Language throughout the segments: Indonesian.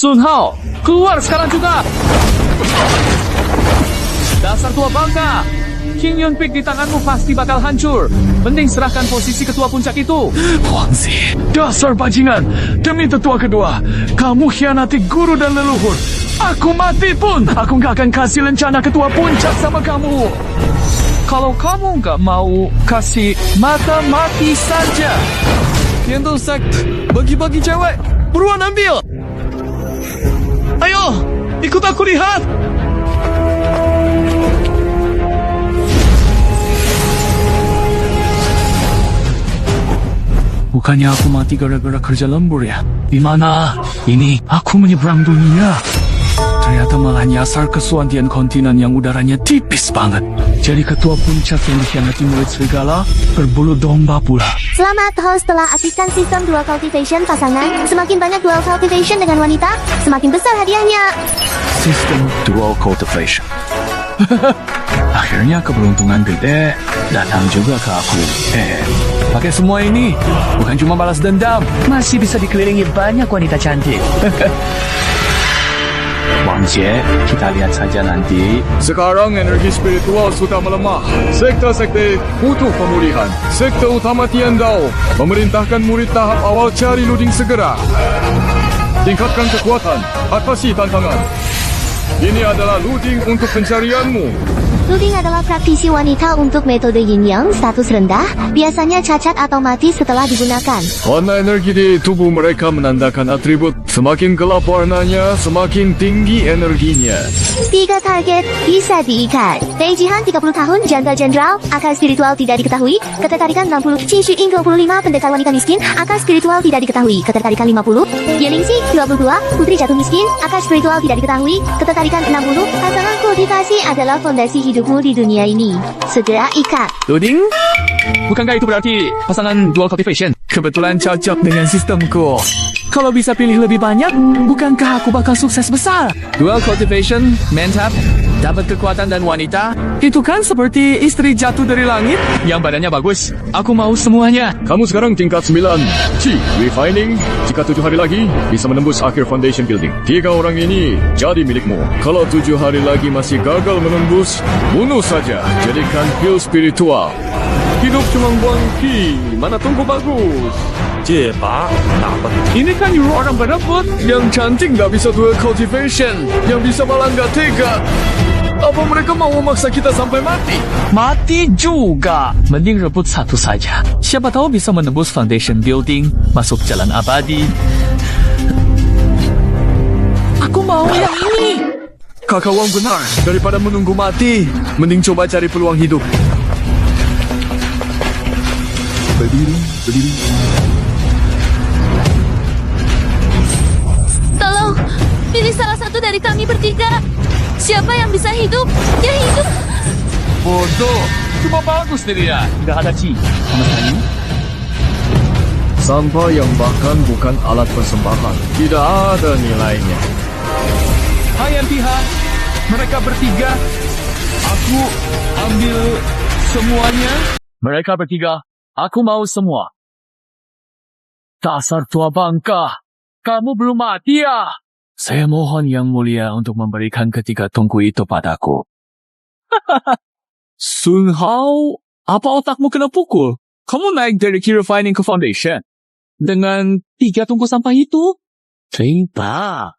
Sun Hao, keluar sekarang juga! Dasar tua bangka! King Yun Pick di tanganmu pasti bakal hancur. Mending serahkan posisi ketua puncak itu. Huang Zi, dasar bajingan. Demi tetua kedua, kamu khianati guru dan leluhur. Aku mati pun, aku gak akan kasih lencana ketua puncak sama kamu. Kalau kamu nggak mau kasih mata mati saja. Candle Sect, bagi-bagi cewek. Buruan ambil. Ayo, ikut aku lihat. Bukannya aku mati gara-gara kerja lembur ya? Di mana? Ini aku menyeberang dunia. Ternyata malah nyasar ke suantian kontinen yang udaranya tipis banget. Jadi ketua puncak yang dikhianati murid serigala berbulu domba pula. Selamat host telah aktifkan sistem dual cultivation pasangan. Semakin banyak dual cultivation dengan wanita, semakin besar hadiahnya. Sistem dual cultivation. Akhirnya keberuntungan gede datang juga ke aku. Pakai semua ini, bukan cuma balas dendam, masih bisa dikelilingi banyak wanita cantik. Wang Jie, kita lihat saja nanti. Sekarang energi spiritual sudah melemah. Sekte-sekte butuh pemulihan. Sekte utama Tian Dao memerintahkan murid tahap awal cari luding segera. Tingkatkan kekuatan, atasi tantangan. Ini adalah luding untuk pencarianmu. Luding adalah praktisi wanita untuk metode yin yang status rendah, biasanya cacat atau mati setelah digunakan. Warna energi di tubuh mereka menandakan atribut. Semakin gelap warnanya, semakin tinggi energinya. 3 target bisa diikat. Lei Jihan 30 tahun, janda jenderal, akar spiritual tidak diketahui, ketertarikan 60, Qin Shu Ying 25, pendekar wanita miskin, akar spiritual tidak diketahui, ketertarikan 50, Ye Lingxi 22, putri jatuh miskin, akar spiritual tidak diketahui, ketertarikan 60, pasangan kultivasi adalah fondasi hidupmu di dunia ini. Segera ikat. Loading? Bukankah itu berarti pasangan dual cultivation? Kebetulan cocok dengan sistemku. Kalau bisa pilih lebih banyak, bukankah aku bakal sukses besar? Dual cultivation, mantap, dapat kekuatan dan wanita. Itu kan seperti istri jatuh dari langit. Yang badannya bagus. Aku mau semuanya. Kamu sekarang tingkat 9. Qi, refining. Jika 7 hari lagi, bisa menembus akhir foundation building. 3 orang ini jadi milikmu. Kalau 7 hari lagi masih gagal menembus, bunuh saja. Jadikan pil spiritual. Hidup cuma buang ki. Mana tunggu bagus. Cepat, dapat. Ini kan nyuruh orang berebut. Yang cantik nggak bisa dual cultivation. Yang bisa malah nggak tega. Apa mereka mau memaksa kita sampai mati? Mati juga. Mending rebut satu saja. Siapa tahu bisa menembus foundation building, masuk jalan abadi. Aku mau yang ini. Kakak Wang benar. Daripada menunggu mati, mending coba cari peluang hidup. Berdiri. Tolong, pilih salah satu dari kami bertiga. Siapa yang bisa hidup, dia hidup. Bodoh. Cuma bagus deh dia. Tidak ada Qi sama sekali. Sampah yang bahkan bukan alat persembahan. Tidak ada nilainya. Hai Antiha. Mereka bertiga. Aku ambil semuanya. Mereka bertiga. Aku mau semua. Dasar tua bangka. Kamu belum mati ya? Saya mohon yang mulia untuk memberikan ketiga tungku itu padaku. Sun Hao, apa otakmu kena pukul? Kamu naik dari Key Refining ke Foundation dengan 3 tungku sampah itu? Cinta.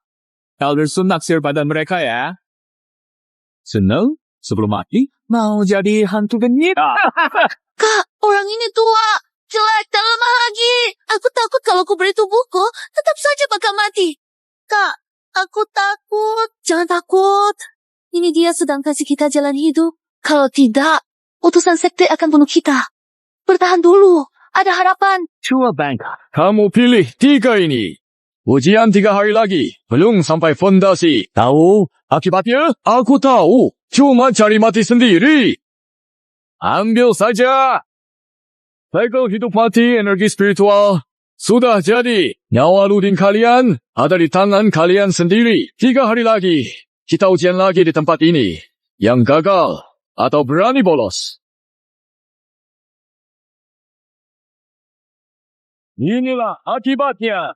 Elder Sun naksir pada mereka ya. Senang? Sebelum mati? Mau jadi hantu genit? Kak, orang ini tua, jelek, dan lemah lagi. Aku takut kalau aku beri tubuhku, tetap saja bakal mati. Kak, aku takut. Jangan takut. Ini dia sedang kasih kita jalan hidup. Kalau tidak, utusan sekte akan bunuh kita. Bertahan dulu. Ada harapan. Tua bangka. Kamu pilih 3 ini. Ujian 3 hari lagi. Belum sampai fondasi. Tahu akibatnya? Aku tahu. Cuma cari mati sendiri. Ambil saja. Cycle hidup mati energi spiritual. Sudah jadi. Nyawa luding kalian ada di tangan kalian sendiri. 3 hari lagi. Kita ujian lagi di tempat ini. Yang gagal atau berani bolos. Inilah akibatnya.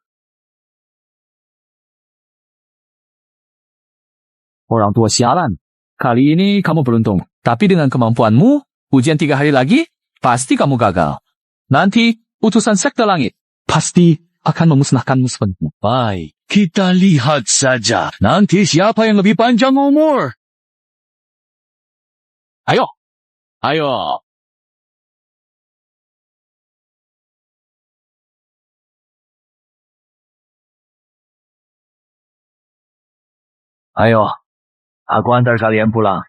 Orang tua sialan. Kali ini kamu beruntung. Tapi dengan kemampuanmu, ujian 3 hari lagi, pasti kamu gagal. Nanti, utusan sekte langit pasti akan memusnahkanmu sepenuhnya. Baik, kita lihat saja. Nanti siapa yang lebih panjang umur? Ayo! Ayo! Ayo, aku antar kalian pulang.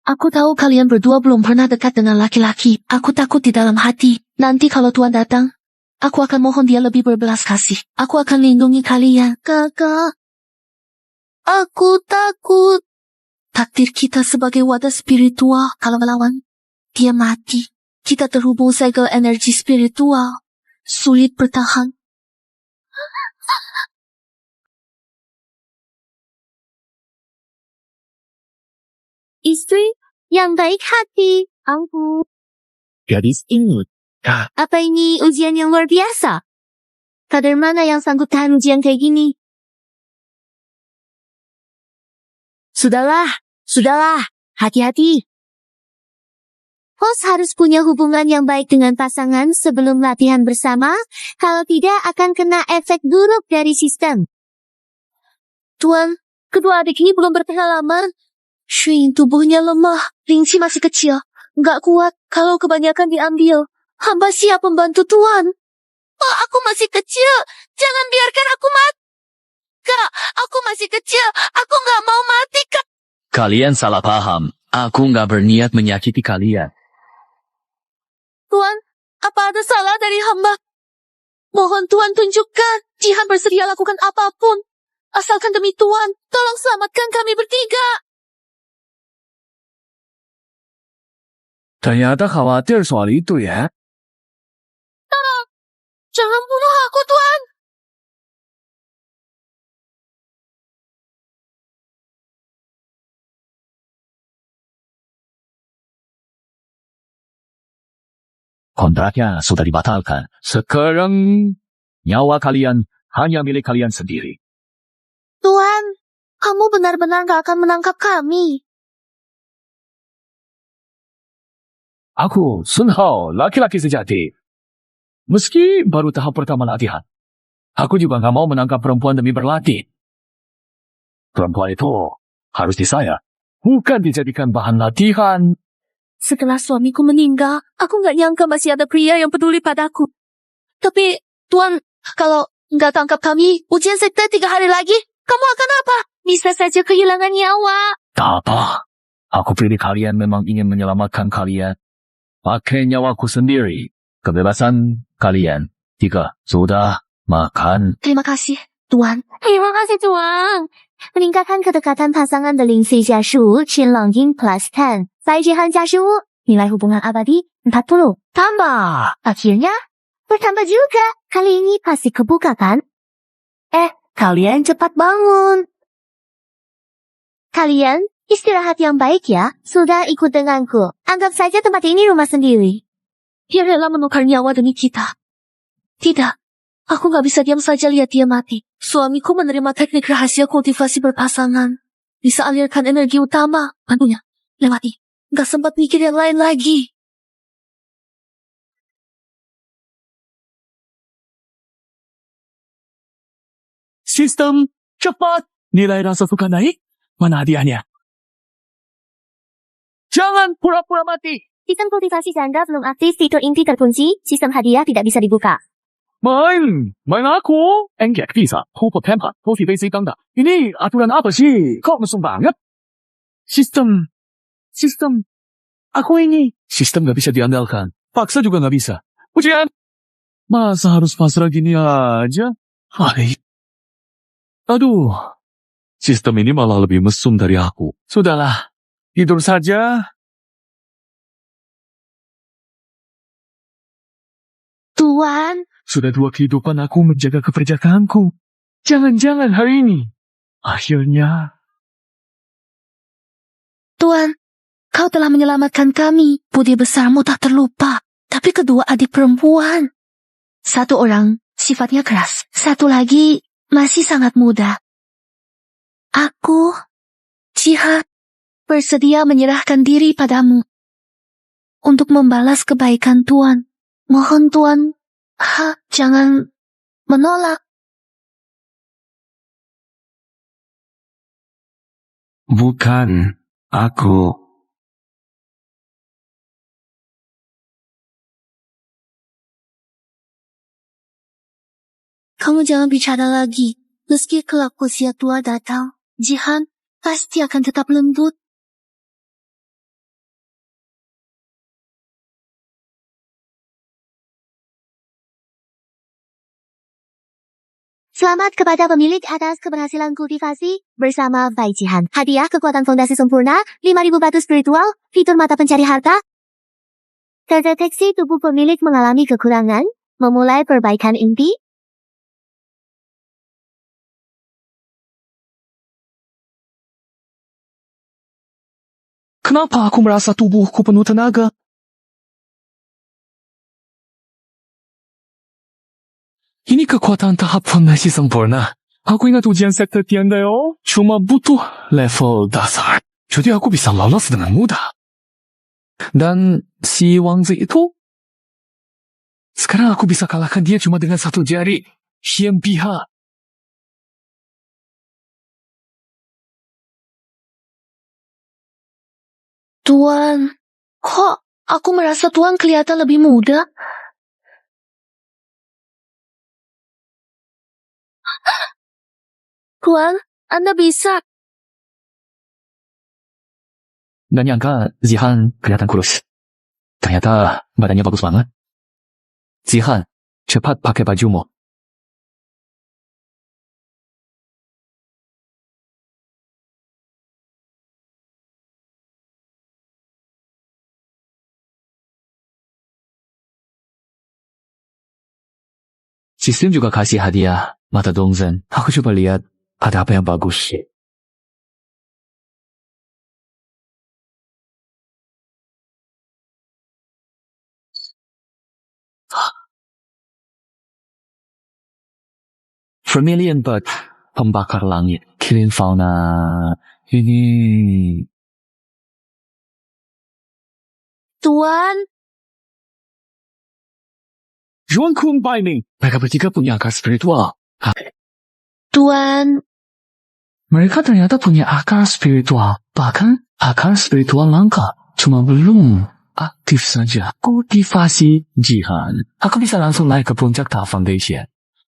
Aku tahu kalian berdua belum pernah dekat dengan laki-laki. Aku takut di dalam hati. Nanti kalau Tuan datang, aku akan mohon dia lebih berbelas kasih. Aku akan lindungi kalian. Kakak, aku takut. Takdir kita sebagai wadah spiritual, kalau melawan, dia mati. Kita terhubung segel energi spiritual. Sulit bertahan. Istri yang baik hati. Aku. Gadis imut. Apa ini ujian yang luar biasa? Kader mana yang sanggup tahan ujian kayak gini? Sudahlah. Hati-hati. Host harus punya hubungan yang baik dengan pasangan sebelum latihan bersama. Kalau tidak akan kena efek buruk dari sistem. Tuan, kedua adik ini belum berpengalaman. Shuin tubuhnya lemah. Lingqi masih kecil. Nggak kuat kalau kebanyakan diambil. Hamba siap membantu Tuan. Oh, aku masih kecil. Jangan biarkan aku mati. Kak, aku masih kecil. Aku nggak mau mati, Kak. Kalian salah paham. Aku nggak berniat menyakiti kalian. Tuan, apa ada salah dari hamba? Mohon Tuan tunjukkan. Jihan bersedia lakukan apapun. Asalkan demi Tuan, tolong selamatkan kami bertiga. Ternyata khawatir soal itu ya. Jangan bunuh aku, Tuan. Kontraknya sudah dibatalkan. Sekarang nyawa kalian hanya milik kalian sendiri. Tuan, kamu benar-benar gak akan menangkap kami. Aku, Sun Hao, laki-laki sejati. Meski baru tahap pertama latihan, aku juga gak mau menangkap perempuan demi berlatih. Perempuan itu harus disayang, bukan dijadikan bahan latihan. Setelah suamiku meninggal, aku gak nyangka masih ada pria yang peduli padaku. Tapi, Tuan, kalau gak tangkap kami, ujian sekte 3 hari lagi, kamu akan apa? Bisa saja kehilangan nyawa. Tak apa, aku pilih kalian memang ingin menyelamatkan kalian. Pakai nyawaku sendiri. Kebebasan kalian. 3, sudah makan. Terima kasih, Tuan. Terima kasih Tuan. Meningkatkan kedekatan pasangan The Lingxi 加15 Qinlong plus 10 Faijihan 加15 nilai hubungan abadi 40. Tambah. Akhirnya, bertambah juga. Kali ini pasti kebuka kan? Kalian cepat bangun. Kalian istirahat yang baik ya. Sudah ikut denganku. Anggap saja tempat ini rumah sendiri. Dia rela menukar nyawa demi kita. Tidak, aku gak bisa diam saja lihat dia mati. Suamiku menerima teknik rahasia kultivasi berpasangan. Bisa alirkan energi utama. Bantunya, lewati. Gak sempat mikir yang lain lagi. Sistem, cepat! Nilai rasa suka naik? Mana hadiahnya? Jangan pura-pura mati! Sistem kultivasi janda belum aktif, fitur inti terkunci, sistem hadiah tidak bisa dibuka. Main aku? Enggak bisa. Hope tempat, kultivasi ganda. Ini aturan apa sih? Kok mesum banget? Sistem. Aku ini. Sistem gak bisa diandalkan. Paksa juga gak bisa. Ujian. Masa harus pasrah gini aja? Hai. Aduh. Sistem ini malah lebih mesum dari aku. Sudahlah. Tidur saja. Tuan, Sudah 2 kehidupan aku menjaga keperjakaanku. Jangan-jangan hari ini. Akhirnya. Tuan, Kau telah menyelamatkan kami. Budi besarmu tak terlupa. Tapi kedua adik perempuan. Satu orang sifatnya keras. Satu lagi masih sangat muda. Aku, Jihan, bersedia menyerahkan diri padamu untuk membalas kebaikan Tuan. Mohon Tuan, jangan menolak. Bukan aku. Kamu jangan bicara lagi. Meski kelak usia tua datang, Jihan pasti akan tetap lembut. Selamat kepada pemilik atas keberhasilan kultivasi bersama Bai Jihan. Hadiah kekuatan fondasi sempurna, 5.000 batu spiritual, fitur mata pencari harta. Terdeteksi tubuh pemilik mengalami kekurangan, memulai perbaikan inti. Kenapa aku merasa tubuhku penuh tenaga? Ini kekuatan tahap fondasi sempurna. Aku ingat ujian sektor tiada yo. Cuma butuh level dasar. Jadi aku bisa lolos dengan mudah. Dan si Wangzi itu? Sekarang aku bisa kalahkan dia cuma dengan satu jari. Xian Biha. Tuan, kok aku merasa Tuan kelihatan lebih muda? Tuan, Anda bisa. Dan nyangka Zihan kelihatan kurus. Ternyata badannya bagus banget. Zihan, cepat pakai bajumu. Sistem juga kasih hadiah mata dongzen. Aku coba lihat ada apa yang bagus. Vermilion Bird, pembakar langit. Killing fauna. Ini... Tuan, Juan Kun Baining. Mereka bertiga punya akar spiritual. Tuan, Mereka ternyata punya akar spiritual. Bahkan akar spiritual langka. Cuma belum aktif saja. Kultivasi Jihan. Aku bisa langsung naik ke puncak tahap foundation.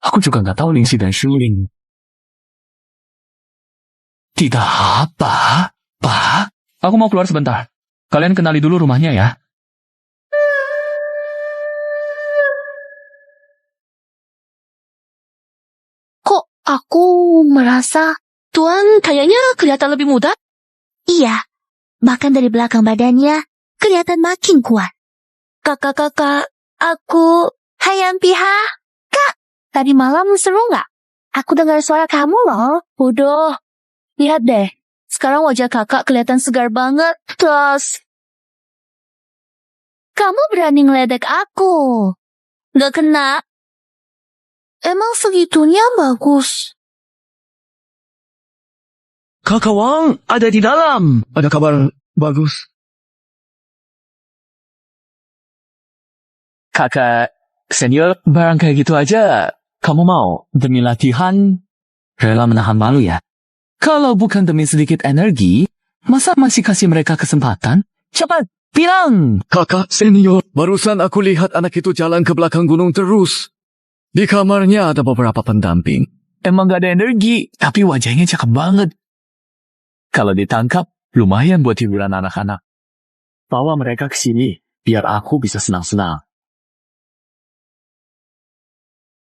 Aku juga nggak tahu Lingxi dan Shuling. Tidak apa. Pak. Aku mau keluar sebentar. Kalian kenali dulu rumahnya ya. kok aku merasa Tuan kayaknya kelihatan lebih muda? Iya, bahkan dari belakang badannya kelihatan makin kuat. Kakak-kakak, aku Hayam Piha. Kak, tadi malam seru nggak? Aku dengar suara kamu loh. Bodoh. Lihat deh, sekarang wajah kakak kelihatan segar banget. Terus, kamu berani ngeledek aku. Nggak kena. Emang segitunya bagus. Kakak Wang ada di dalam. Ada kabar bagus. Kakak senior, barang kayak gitu aja. Kamu mau demi latihan rela menahan malu ya? Kalau bukan demi sedikit energi, masa masih kasih mereka kesempatan? Cepat, bilang! Kakak senior, barusan aku lihat anak itu jalan ke belakang gunung terus. Di kamarnya ada beberapa pendamping. Emang gak ada energi, tapi wajahnya cakep banget. Kalau ditangkap, lumayan buat hiburan anak-anak. Bawa mereka ke sini, biar aku bisa senang-senang.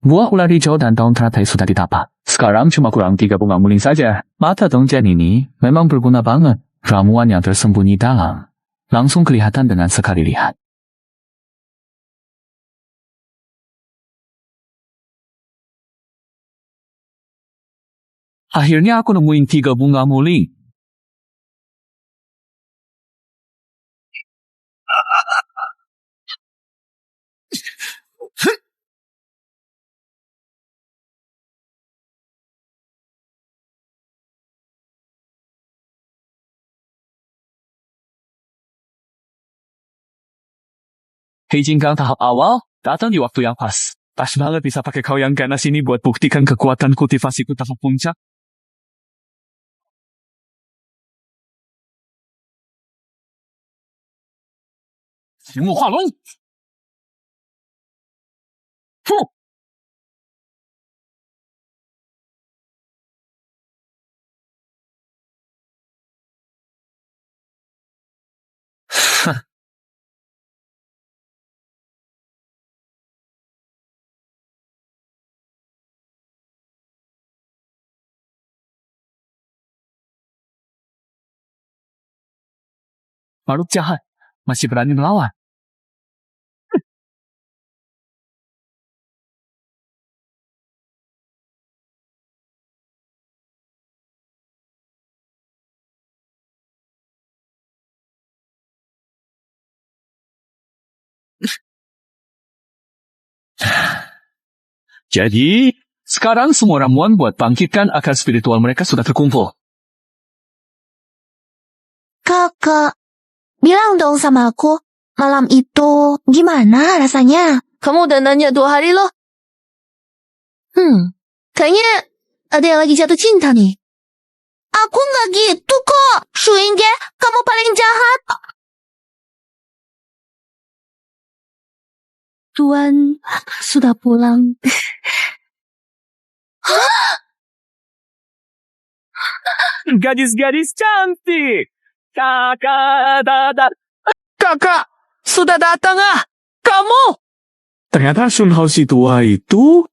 Buah ular hijau dan daun teratai sudah didapat. Sekarang cuma kurang 3 bunga muling saja. Mata dongjen ini memang berguna banget. Ramuan yang tersembunyi dalam. Langsung kelihatan dengan sekali lihat. Akhirnya aku nemuin 3 bunga muling. Hei Jinggang tahap awal, datang di waktu yang pas. Pas banget bisa pakai kau yang ganas ini buat buktikan kekuatan kultivasiku tahap puncak. Xingwu Hualong! Fuh! Makhluk jahat, masih berani melawan. Jadi, sekarang semua ramuan buat bangkitkan akal spiritual mereka sudah terkumpul. Kakak, bilang dong sama aku, malam itu gimana rasanya? Kamu udah nanya 2 hari loh. Kayaknya ada yang lagi jatuh cinta nih. Aku nggak gitu kok. Shuinge, kamu paling jahat. Tuan sudah pulang. Gadis-gadis cantik. Kakak, sudah datang ah. Kamu. Ternyata Sun Hao si tua itu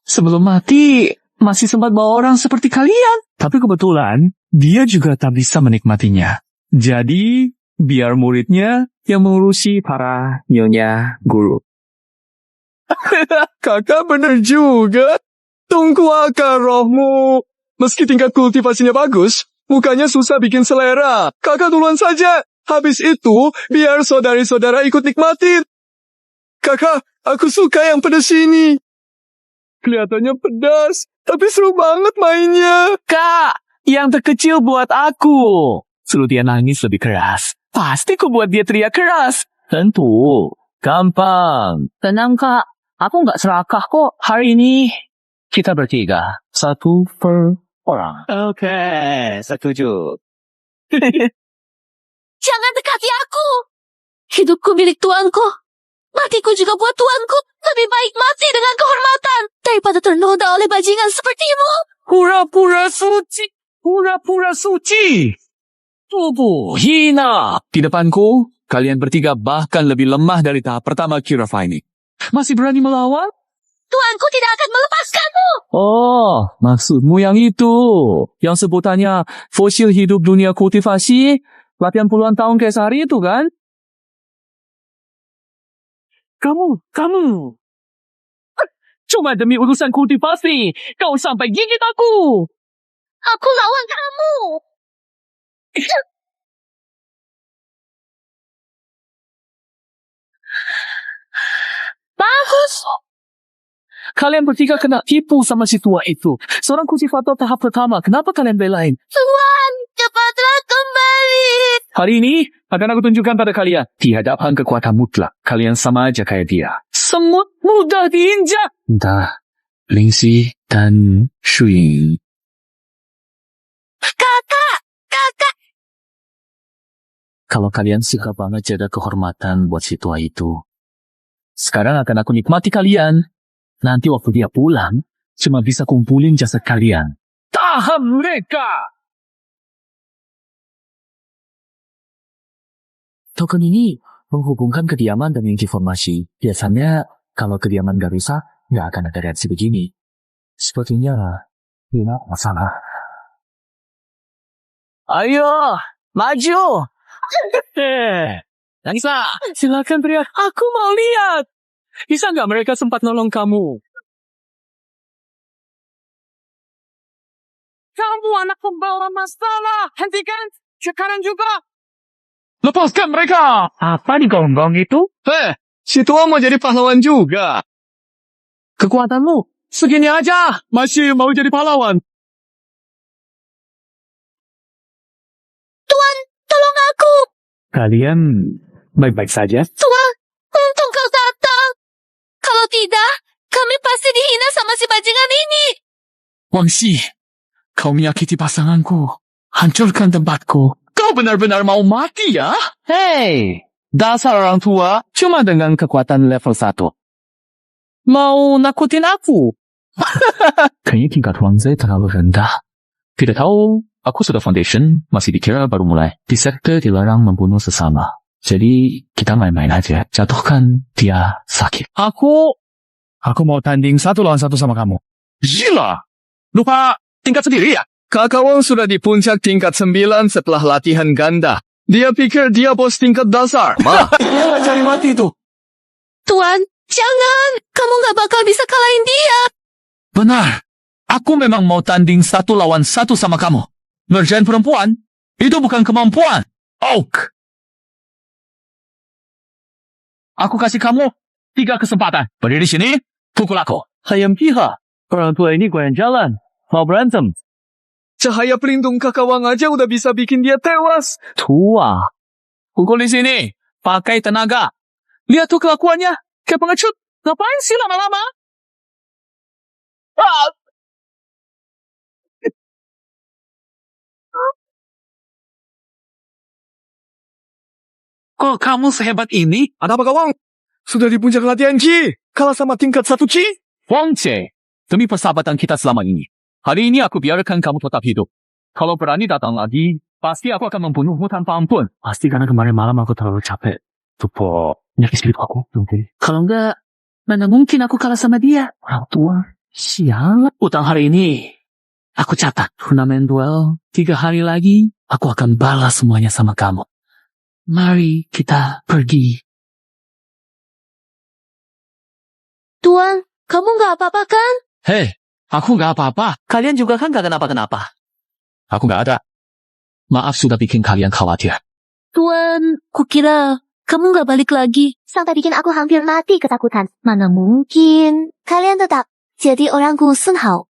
Sebelum mati, masih sempat bawa orang seperti kalian. tapi kebetulan dia juga tak bisa menikmatinya. Jadi, biar muridnya yang mengurusi para nyonya guru. Kakak bener juga. Tunggu akar rohmu. Meski tingkat kultivasinya bagus, mukanya susah bikin selera. Kakak duluan saja. Habis itu, biar saudari-saudara ikut nikmatin. Kakak, aku suka yang pedas ini. Kelihatannya pedas, tapi seru banget mainnya. Kak, yang terkecil buat aku. Suruh dia nangis lebih keras. Pasti ku buat dia teriak keras. Tentu, gampang. Tenang kak, aku nggak serakah kok. Hari ini, kita bertiga. 1 per orang. Oke, setuju. Jangan dekati aku. Hidupku milik tuanku. Matiku juga buat tuanku. Lebih baik mati dengan kehormatan daripada ternoda oleh bajingan sepertimu. Pura-pura suci. Pura-pura suci. Tubuh, hina. Di depanku, kalian bertiga bahkan lebih lemah dari tahap pertama Kirafa ini. Masih berani melawan? Tuanku tidak akan melepaskanmu. Oh, maksudmu yang itu. Yang sebutannya fosil hidup dunia kultivasi, latihan puluhan tahun kayak sehari itu kan? Kamu. Cuma demi urusan kultivasi, kau sampai gigit aku. Aku lawan kamu. Bagus. Kalian bertiga kena tipu sama si tua itu. Seorang kultivator tahap pertama, kenapa kalian belain? Tuan, cepatlah kembali. Hari ini, akan aku tunjukkan pada kalian. Di hadapan kekuatan mutlak, kalian sama aja kayak dia. Semut mudah diinjak. Entah, Lingxi dan Shuyin. Kakak. Kalau kalian suka banget jaga kehormatan buat si tua itu, sekarang akan aku nikmati kalian. Nanti waktu dia pulang, cuma bisa kumpulin jasad kalian. Tahan mereka. Token ini menghubungkan kediaman dan informasi. Biasanya, kalau kediaman gak rusak, nggak akan ada reaksi begini. Sepertinya, tidak masalah. Ayo, maju. Nagisah, silakan teriak. Aku mau lihat. Bisa nggak mereka sempat nolong kamu? Kamu anak pembawa masalah. Hentikan. Sekarang juga. Lepaskan mereka! Apa di gonggong itu? Si tua mau jadi pahlawan juga. Kekuatanmu segini aja. Masih mau jadi pahlawan. Tuan, tolong aku. Kalian baik-baik saja? Tuan, untung kau datang. Kalau tidak, kami pasti dihina sama si bajingan ini. Wangxi, kau menyakiti pasanganku. Hancurkan tempatku. Kau benar-benar mau mati ya? Hei, dasar orang tua cuma dengan kekuatan level 1. Mau nakutin aku? Kayaknya tingkat Wangzai terlalu rendah. Tidak tahu, aku sudah foundation, masih dikira baru mulai. Di sekte dilarang membunuh sesama. Jadi, kita main-main aja. Jatuhkan dia sakit. Aku mau tanding 1 lawan 1 sama kamu. Gila! Lupa tingkat sendiri ya? Kakak Wang sudah di puncak tingkat 9 setelah latihan ganda. Dia pikir dia bos tingkat dasar. Cari mati itu. Tuan, jangan. Kamu gak bakal bisa kalahin dia. Benar. Aku memang mau tanding 1 lawan 1 sama kamu. Ngerjain perempuan, itu bukan kemampuan. Oak. Aku kasih kamu 3 kesempatan. Berdiri sini, pukul aku. Hayam Piha, orang tua ini goyang jalan. Mau berantem. Cahaya pelindung kakak Wang aja udah bisa bikin dia tewas. Tua. Pukul di sini. Pakai tenaga. Lihat tuh kelakuannya. Kayak pengecut. Ngapain sih lama-lama? Ah! Kok kamu sehebat ini? Ada apa Kak Wang? Sudah di puncak latihan Ji. Kalah sama tingkat 1 Ji. Wang Che, demi persahabatan kita selama ini. Hari ini aku biarkan kamu tetap hidup. Kalau berani datang lagi, pasti aku akan membunuhmu tanpa ampun. Pasti karena kemarin malam aku terlalu capek. Tupo nyakit spirit aku. Kalau enggak, mana mungkin aku kalah sama dia. Orang tua. Sial. Utang hari ini, aku catat. Turnamen duel 3 hari lagi. Aku akan balas semuanya sama kamu. Mari kita pergi. Tuan, kamu nggak apa-apa kan? Hei, aku nggak apa-apa. Kalian juga kan nggak kenapa-kenapa. Aku nggak ada. Maaf sudah bikin kalian khawatir. Tuan, kukira kamu nggak balik lagi. Sampai bikin aku hampir mati ketakutan. Mana mungkin. Kalian tetap jadi orang Sun Hao.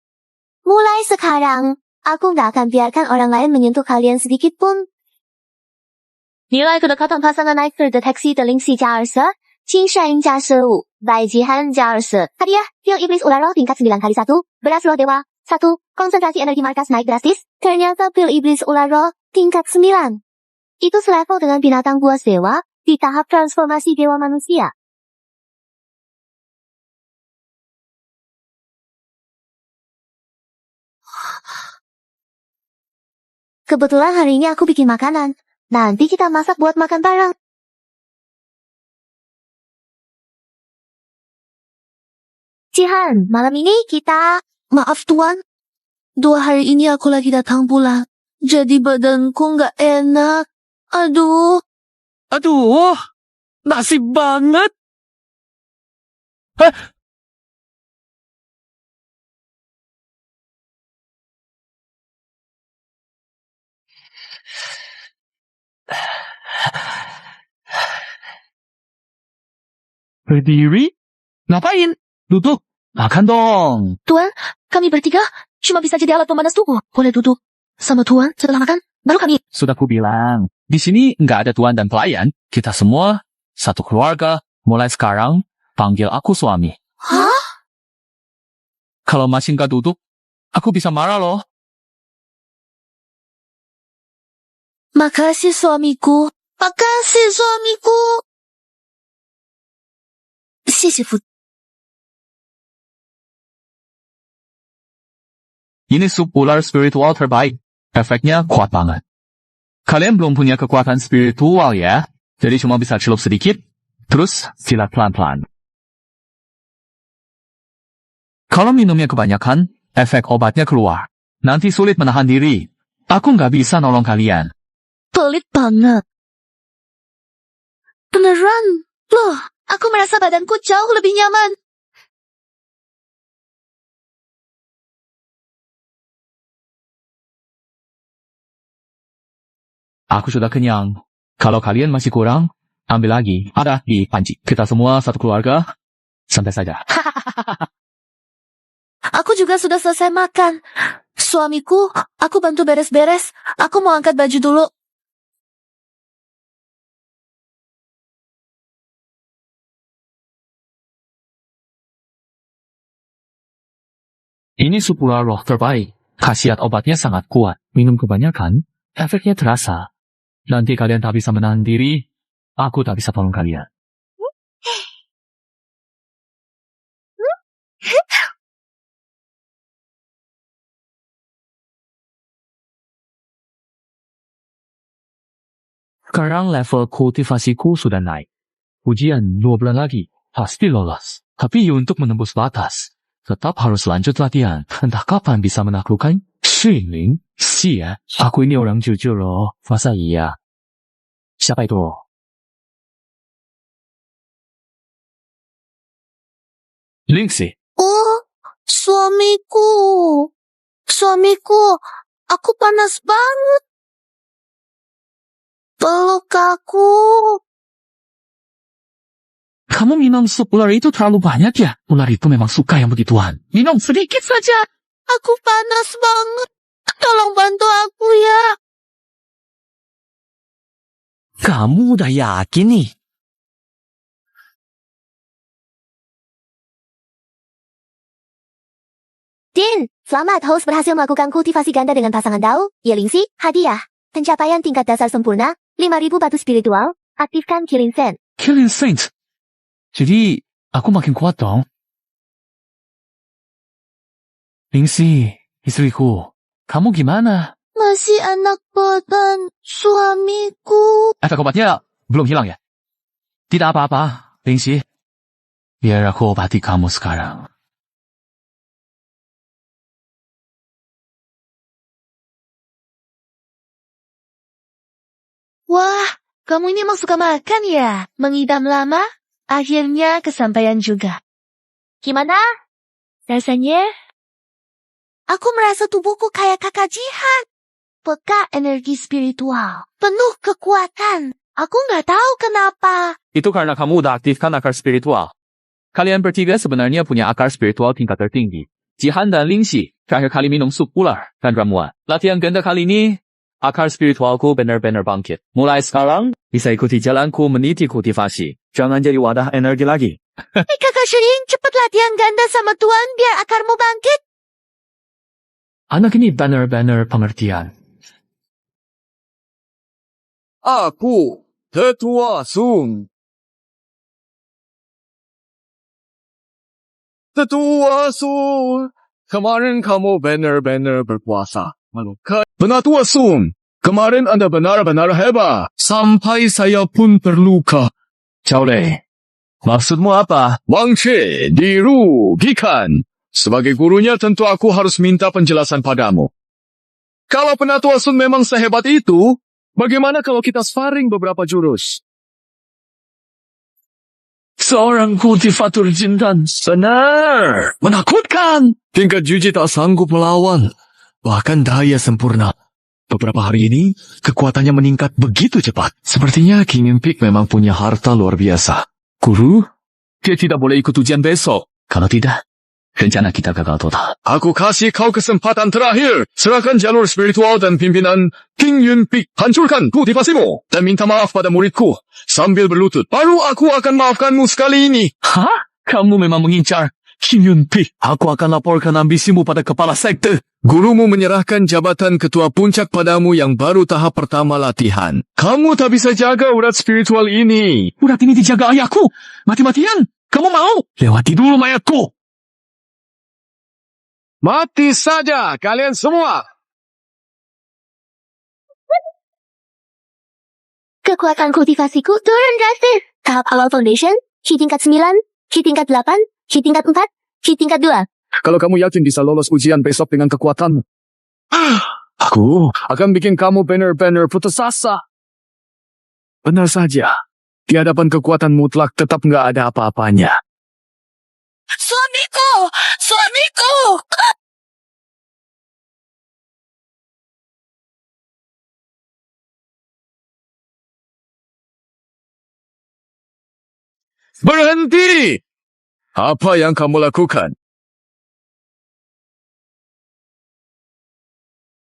Mulai sekarang, aku nggak akan biarkan orang lain menyentuh kalian sedikit pun. Nilai kedekatan pasangan naik terdeteksi di Ling Si 加20, Qin Shan 加15, Bai Jihan 加20. Hadiah, Pil Iblis Ular Roh tingkat 9 kali 1, Beras Roh Dewa, 1, konsentrasi energi markas naik drastis. Ternyata Pil Iblis Ular Roh tingkat 9. Itu selevel dengan binatang buas dewa di tahap transformasi dewa manusia. Kebetulan hari ini aku bikin makanan. Nanti kita masak buat makan bareng. Jihan, malam ini kita... Maaf Tuan, 2 hari ini aku lagi datang pulang. Jadi badanku nggak enak. Aduh. Aduh, nasib banget. Berdiri? Ngapain? Duduk. Makan dong. Tuan, kami bertiga cuma bisa jadi alat pemanas tubuh. Boleh duduk sama Tuan setelah makan, baru kami. Sudah ku bilang. Di sini nggak ada tuan dan pelayan. Kita semua satu keluarga. Mulai sekarang, panggil aku suami. Hah? Kalau masih nggak duduk, aku bisa marah loh. Makasih suamiku. Makasih suamiku. 谢谢夫 Ini sup ular spiritual terbaik. Efeknya kuat banget. Kalian belum punya kekuatan spiritual ya? Jadi cuma bisa celup sedikit, terus silat pelan-pelan. Kalau minumnya kebanyakan, efek obatnya keluar. Nanti sulit menahan diri. Aku nggak bisa nolong kalian. Pelit banget. Beneran. Loh, aku merasa badanku jauh lebih nyaman. Aku sudah kenyang. Kalau kalian masih kurang, ambil lagi. Ada di panci. Kita semua satu keluarga. Santai saja. Aku juga sudah selesai makan. Suamiku, aku bantu beres-beres. Aku mau angkat baju dulu. Ini sup ular roh terbaik. Khasiat obatnya sangat kuat. Minum kebanyakan, efeknya terasa. Nanti kalian tak bisa menahan diri, aku tak bisa tolong kalian. Sekarang level kultivasiku sudah naik. Ujian 2 bulan lagi, pasti lolos. Tapi untuk menembus batas, tetap harus lanjut latihan. Entah kapan bisa menaklukkan Shiling. Sia, aku ini orang jujur loh. Masa iya? Siapa itu? Lingxi. Oh, suamiku. Suamiku, aku panas banget. Peluk aku. Kamu minum sup ular itu terlalu banyak ya? Ular itu memang suka yang begituan. Minum sedikit saja. Aku panas banget. Tolong bantu aku ya. Kamu udah yakin nih? Din, selamat host berhasil melakukan kultivasi ganda dengan pasangan Dao, Yelingsi, hadiah. Pencapaian tingkat dasar sempurna, 5.000 batu spiritual, aktifkan Killing Sen. Killing Saint. Jadi, aku makin kuat dong. Lingxi, istriku, kamu gimana? Masih anak badan suamiku. Efek obatnya belum hilang ya? Tidak apa-apa, Lingxi. Biar aku obati kamu sekarang. Wah, kamu ini emang suka makan ya? Mengidam lama? Akhirnya kesampaian juga. Gimana? Rasanya? Aku merasa tubuhku kayak kakak jihad. Peka energi spiritual. Penuh kekuatan. Aku nggak tahu kenapa. Itu karena kamu udah aktifkan akar spiritual. Kalian bertiga sebenarnya punya akar spiritual tingkat tertinggi. Jihan dan Lingxi terakhir kali minum sup ular dan ramuan. Latihan ganda kali ini, akar spiritualku benar-benar bangkit. Mulai sekarang, bisa ikuti jalanku meniti kultivasi. Jangan jadi wadah energi lagi. Kakak Shirin, cepat latihan ganda sama Tuan biar akarmu bangkit. Anak ini benar-benar pengertian. Aku, Tetua Sun. Tetua Sun. Kemarin kamu benar-benar berpuasa. Melukai. Penatua Sun. Kemarin Anda benar-benar hebat. Sampai saya pun terluka. Cao Lei, maksudmu apa? Wang Che dirugikan. Sebagai gurunya tentu aku harus minta penjelasan padamu. Kalau Penatua Sun memang sehebat itu, bagaimana kalau kita sparring beberapa jurus? Seorang kultivator jindan. Benar. Menakutkan. Tingkat Juji tak sanggup melawan. Bahkan daya sempurna. Beberapa hari ini, kekuatannya meningkat begitu cepat. Sepertinya King Impik memang punya harta luar biasa. Guru, dia tidak boleh ikut ujian besok. Kalau tidak, rencana kita gagal total. Aku kasih kau kesempatan terakhir. Serahkan jalur spiritual dan pimpinan King Yunpik. Hancurkan kultivasimu. Dan minta maaf pada muridku. Sambil berlutut. Baru aku akan maafkanmu sekali ini. Hah? Kamu memang mengincar Kim Yun-pi. Aku akan laporkan ambisimu pada kepala sekte. Gurumu menyerahkan jabatan ketua puncak padamu yang baru tahap pertama latihan. Kamu tak bisa jaga urat spiritual ini. Urat ini dijaga ayahku. Mati-matian. Kamu mau? Lewati dulu mayatku. Mati saja kalian semua. Kekuatan kultivasiku turun drastis. Tahap awal foundation, Ki tingkat 9, Ki tingkat 8, Ki tingkat 4, Ki tingkat 2. Kalau kamu yakin bisa lolos ujian besok dengan kekuatanmu, aku akan bikin kamu benar-benar putus asa. Benar saja, di hadapan kekuatan mutlak tetap nggak ada apa-apanya. Suamiku! Suamiku! Berhenti! Apa yang kamu lakukan?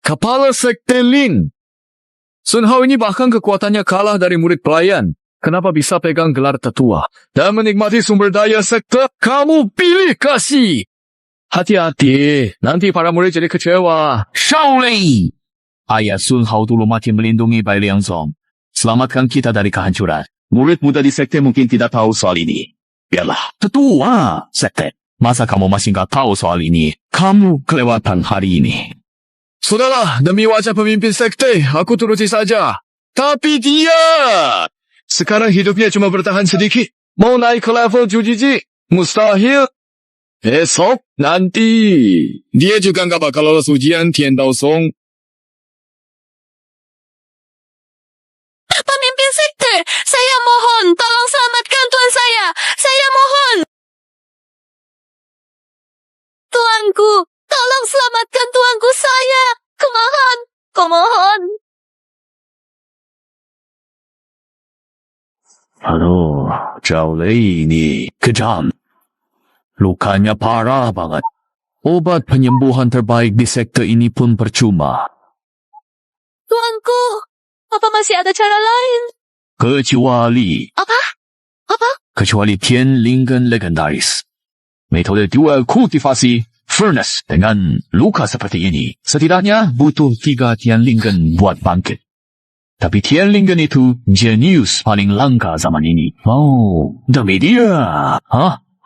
Kepala Sekte Lin. Sun Hao ini bahkan kekuatannya kalah dari murid pelayan. Kenapa bisa pegang gelar tetua? Dan menikmati sumber daya sekte, kamu pilih kasih. Hati-hati, nanti para murid jadi kecewa. Shaolin! Ayah Sun Hao dulu mati melindungi Bai Liangzong. Selamatkan kita dari kehancuran. Murid muda di sekte mungkin tidak tahu soal ini. Biarlah. Tetua, sekte. Masa kamu masih nggak tahu soal ini? Kamu kelewatan hari ini. Sudahlah, demi wajah pemimpin sekte, aku turuti saja. Tapi dia... sekarang hidupnya cuma bertahan sedikit. Mau naik ke level Jujiji? Mustahil. Esok, nanti. Dia juga nggak bakal lolos ujian Tian Dao Song. Pemimpin sekte, saya mohon, tolong selamatkan tuan saya. Saya mohon. Tuanku, tolong selamatkan tuanku saya. Kumohon, kumohon. Aduh, Zhao Lei ini kejam. Lukanya parah banget. Obat penyembuhan terbaik di sekte ini pun percuma. Tuanku, apa masih ada cara lain? Kecuali Apa? Apa? kecuali Tian Lingen Legendaris. Metode dual kultivasi Furnace dengan luka seperti ini setidaknya butuh 3 Tian Lingen buat bangkit. Tapi Tian Lingen itu jenius paling langka zaman ini. Oh, demi dia.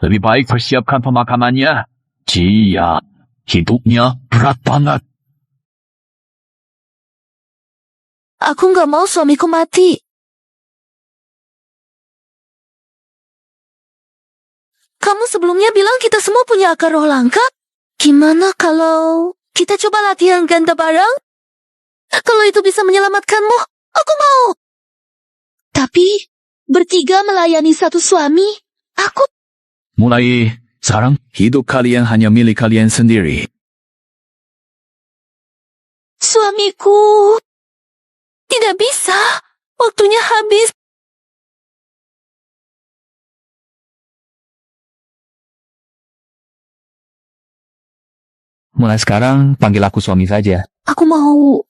Lebih baik persiapkan pemakamannya. Jia, hidupnya berat banget. Aku nggak mau suamiku mati. Kamu sebelumnya bilang kita semua punya akar roh langka? Gimana kalau kita coba latihan ganda bareng? Kalau itu bisa menyelamatkanmu, aku mau. Tapi, bertiga melayani satu suami, aku... Mulai sekarang, hidup kalian hanya milik kalian sendiri. Suamiku... Tidak bisa. Waktunya habis. Mulai sekarang, panggil aku suami saja. Aku mau...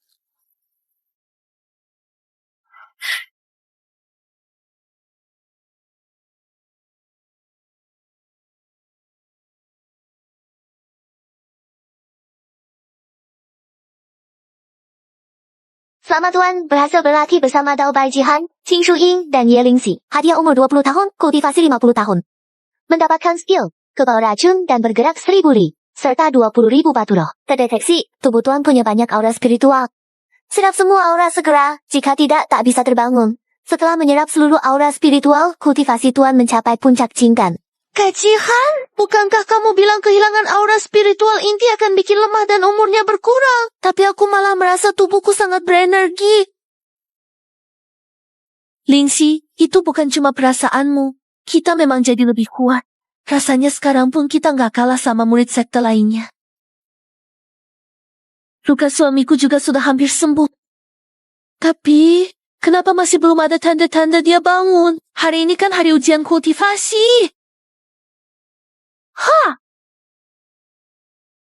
Selamat Tuan berhasil berlatih bersama Dao Bai Jihan, Qing Shu Ying, dan Ye Lingxi. Hadiah umur 20 tahun, kultivasi 50 tahun. Mendapatkan skill, kebal racun dan bergerak 1000 li, serta 20.000 batu roh. Terdeteksi, tubuh Tuan punya banyak aura spiritual. Serap semua aura segera, jika tidak tak bisa terbangun. Setelah menyerap seluruh aura spiritual, kultivasi Tuan mencapai puncak Jinggan. Kak Jihan, bukankah kamu bilang kehilangan aura spiritual inti akan bikin lemah dan umurnya berkurang? Tapi aku malah merasa tubuhku sangat berenergi. Lingxi, itu bukan cuma perasaanmu. Kita memang jadi lebih kuat. Rasanya sekarang pun kita nggak kalah sama murid sekte lainnya. Luka suamiku juga sudah hampir sembuh. Tapi, kenapa masih belum ada tanda-tanda dia bangun? Hari ini kan hari ujian kultivasi.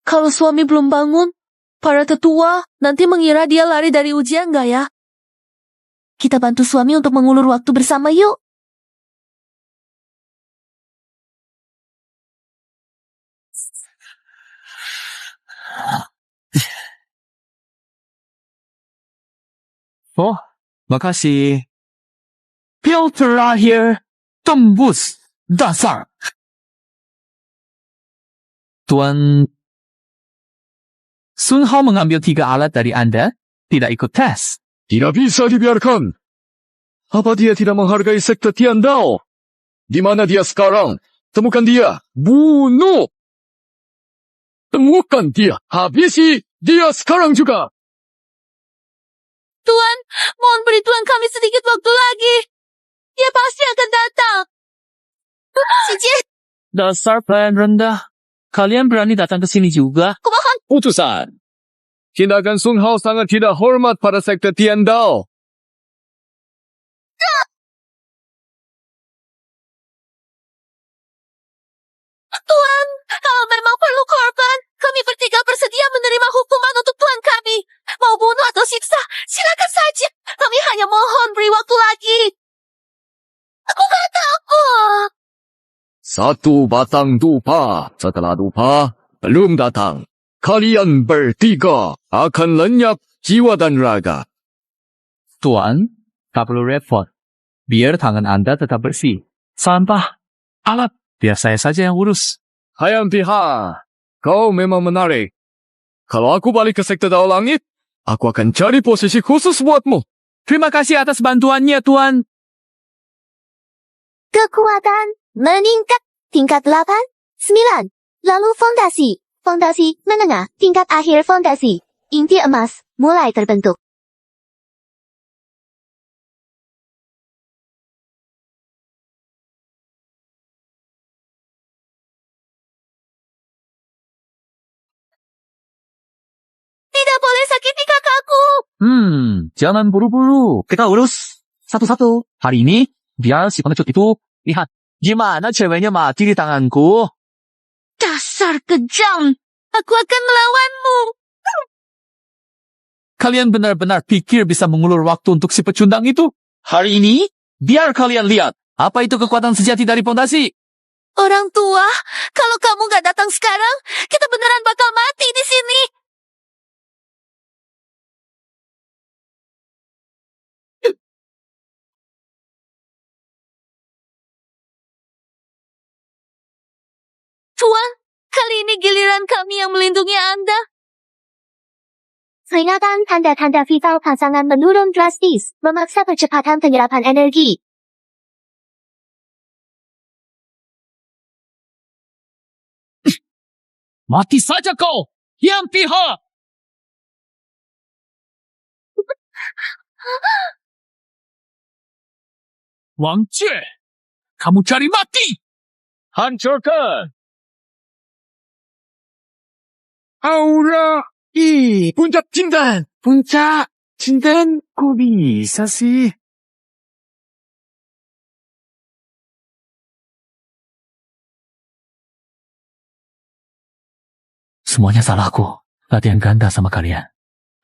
Kalau suami belum bangun, para tetua nanti mengira dia lari dari ujian nggak ya? Kita bantu suami untuk mengulur waktu bersama yuk. Oh, makasih. Pil terakhir, tembus dasar. Tuan Sun Hao mengambil 3 alat dari Anda, tidak ikut tes. Tidak bisa dibiarkan. Apa dia tidak menghargai sekte Tian Dao? Di mana dia sekarang? Temukan dia. Bunuh! Temukan dia. Habisi dia sekarang juga. Tuan, mohon beri Tuan kami sedikit waktu lagi. Dia pasti akan datang. Cici, Dasar pelayan rendah. Kalian berani datang ke sini juga? kumohon. Utusan. Tindakan Sun Hao sangat tidak hormat pada sekte Tian Dao. Tuan, kalau memang perlu korban, kami bertiga bersedia menerima hukuman untuk Tuan kami. Mau bunuh atau siksa, silakan saja. Kami hanya mohon beri waktu lagi. Aku gak takut. Satu batang dupa. Setelah dupa belum datang, kalian bertiga akan lenyap jiwa dan raga. Tuan, tak perlu repot. Biar tangan Anda tetap bersih. Sampah, alat, biar saya saja yang urus. Hayampiha, kau memang menarik. Kalau aku balik ke sekte Dao Langit, aku akan cari posisi khusus buatmu. Terima kasih atas bantuannya, Tuan. Kekuatan meningkat tingkat 8, 9. Lalu fondasi. Fondasi menengah tingkat akhir fondasi. Inti emas mulai terbentuk. Tidak boleh sakiti kakakku. Jangan buru-buru. Kita urus satu-satu. Hari ini, biar si pengecut itu lihat gimana ceweknya mati di tanganku. Dasar kejam. Aku akan melawanmu. Kalian benar-benar pikir bisa mengulur waktu untuk si pecundang itu? Hari ini, biar kalian lihat apa itu kekuatan sejati dari fondasi. Orang tua, kalau kamu gak datang sekarang, kita beneran bakal mati di sini. Tuan, kali ini giliran kami yang melindungi Anda. Peringatan tanda-tanda vital pasangan menurun drastis, memaksa percepatan penyerapan energi. Mati saja kau, yang pihak. Wang Jie, kamu cari mati. Hancurkan! Aura! Puncak Jindan! Puncak Jindan? Kok bisa sih? Semuanya salahku. Latihan ganda sama kalian.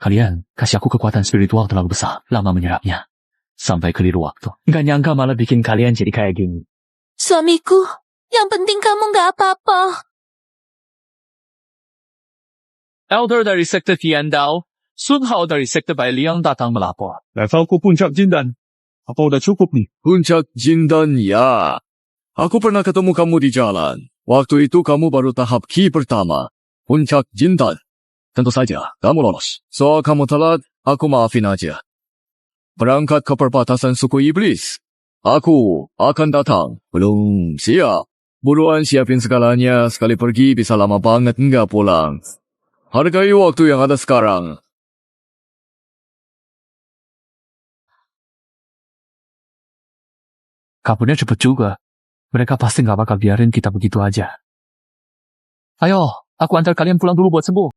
Kalian kasih aku kekuatan spiritual terlalu besar, lama menyerapnya. Sampai keliru waktu. Gak nyangka malah bikin kalian jadi kayak gini. Suamiku, yang penting kamu gak apa-apa. Elder dari sekte Tiandao, Sun Hao dari sekte Bailiang datang melapor. Levelku Puncak Jindan. Apa udah cukup nih? Puncak Jindan, ya. Aku pernah ketemu kamu di jalan. Waktu itu kamu baru tahap Ki pertama. Puncak Jindan. Tentu saja, kamu lolos. Soal kamu telat, aku maafin aja. Berangkat ke perbatasan suku iblis. Aku akan datang. Belum siap. Buruan siapin segalanya, sekali pergi bisa lama banget nggak pulang. Hargai waktu yang ada sekarang. Kaburnya cepet juga. Mereka pasti gak bakal biarin kita begitu aja. Ayo, aku antar kalian pulang dulu buat sembuh.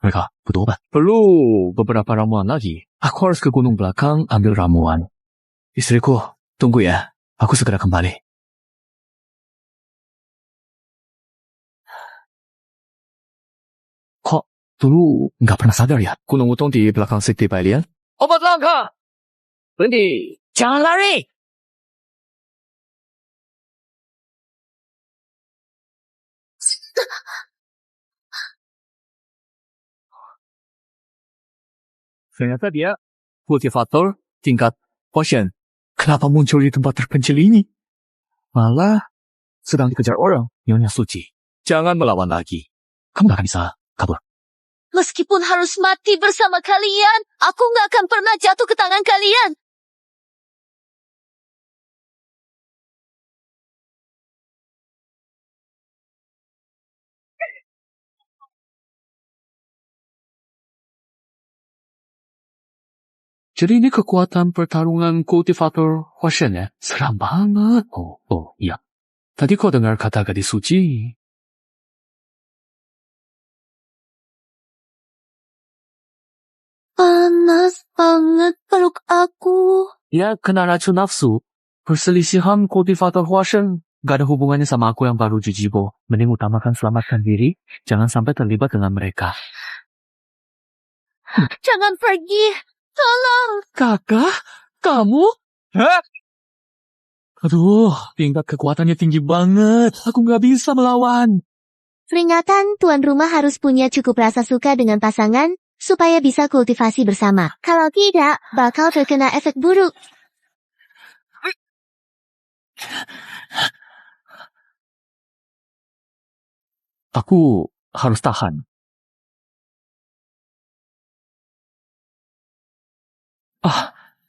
Mereka butuh obat. Perlu beberapa ramuan lagi. Aku harus ke gunung belakang ambil ramuan. Istriku, tunggu ya. Aku segera kembali. Kok dulu nggak pernah sadar ya? Gunung Wutong di belakang sekte Bailian? Obat langka! Berhenti! Jangan lari. Ternyata dia kultivator tingkat potion. Kenapa muncul di tempat terpencil ini? Malah sedang dikejar orang, Nyonya Suci. Jangan melawan lagi. Kamu gak akan bisa kabur. Meskipun harus mati bersama kalian, aku gak akan pernah jatuh ke tangan kalian. Jadi ini kekuatan pertarungan kultivator potion ya? Seram banget. Oh, iya. Tadi kau dengar kata gadis suci. Panas banget peluk aku. Ya, kena racun nafsu. Perselisihan kultivator Huashen gak ada hubungannya sama aku yang baru jijibo. Mending utamakan selamatkan diri, jangan sampai terlibat dengan mereka. Jangan pergi. Tolong. Kakak? Kamu? Hah? Aduh, tingkat kekuatannya tinggi banget. Aku gak bisa melawan. Peringatan, tuan rumah harus punya cukup rasa suka dengan pasangan, supaya bisa kultivasi bersama. Kalau tidak, bakal terkena efek buruk. Aku harus tahan.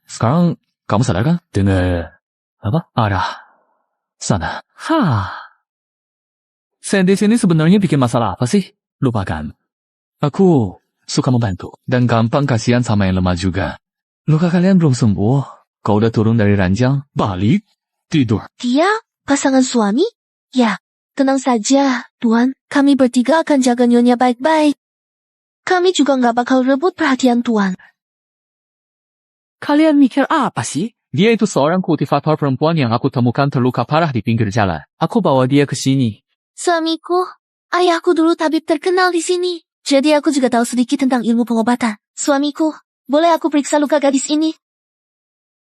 Sekarang kamu sadar kan? Dengar. Apa? Arah. Sana. Sandy sini sebenarnya bikin masalah apa sih? Lupakan. Aku suka membantu. Dan gampang kasihan sama yang lemah juga. Luka kalian belum sembuh. Kau udah turun dari ranjang. Balik. Tidur. Dia pasangan suami? Ya, tenang saja, Tuan. Kami bertiga akan jaga Nyonya baik-baik. Kami juga nggak bakal rebut perhatian Tuan. Kalian mikir apa sih? Dia itu seorang kultivator perempuan yang aku temukan terluka parah di pinggir jalan. Aku bawa dia ke sini. Suamiku, ayahku dulu tabib terkenal di sini. Jadi aku juga tahu sedikit tentang ilmu pengobatan. Suamiku, boleh aku periksa luka gadis ini?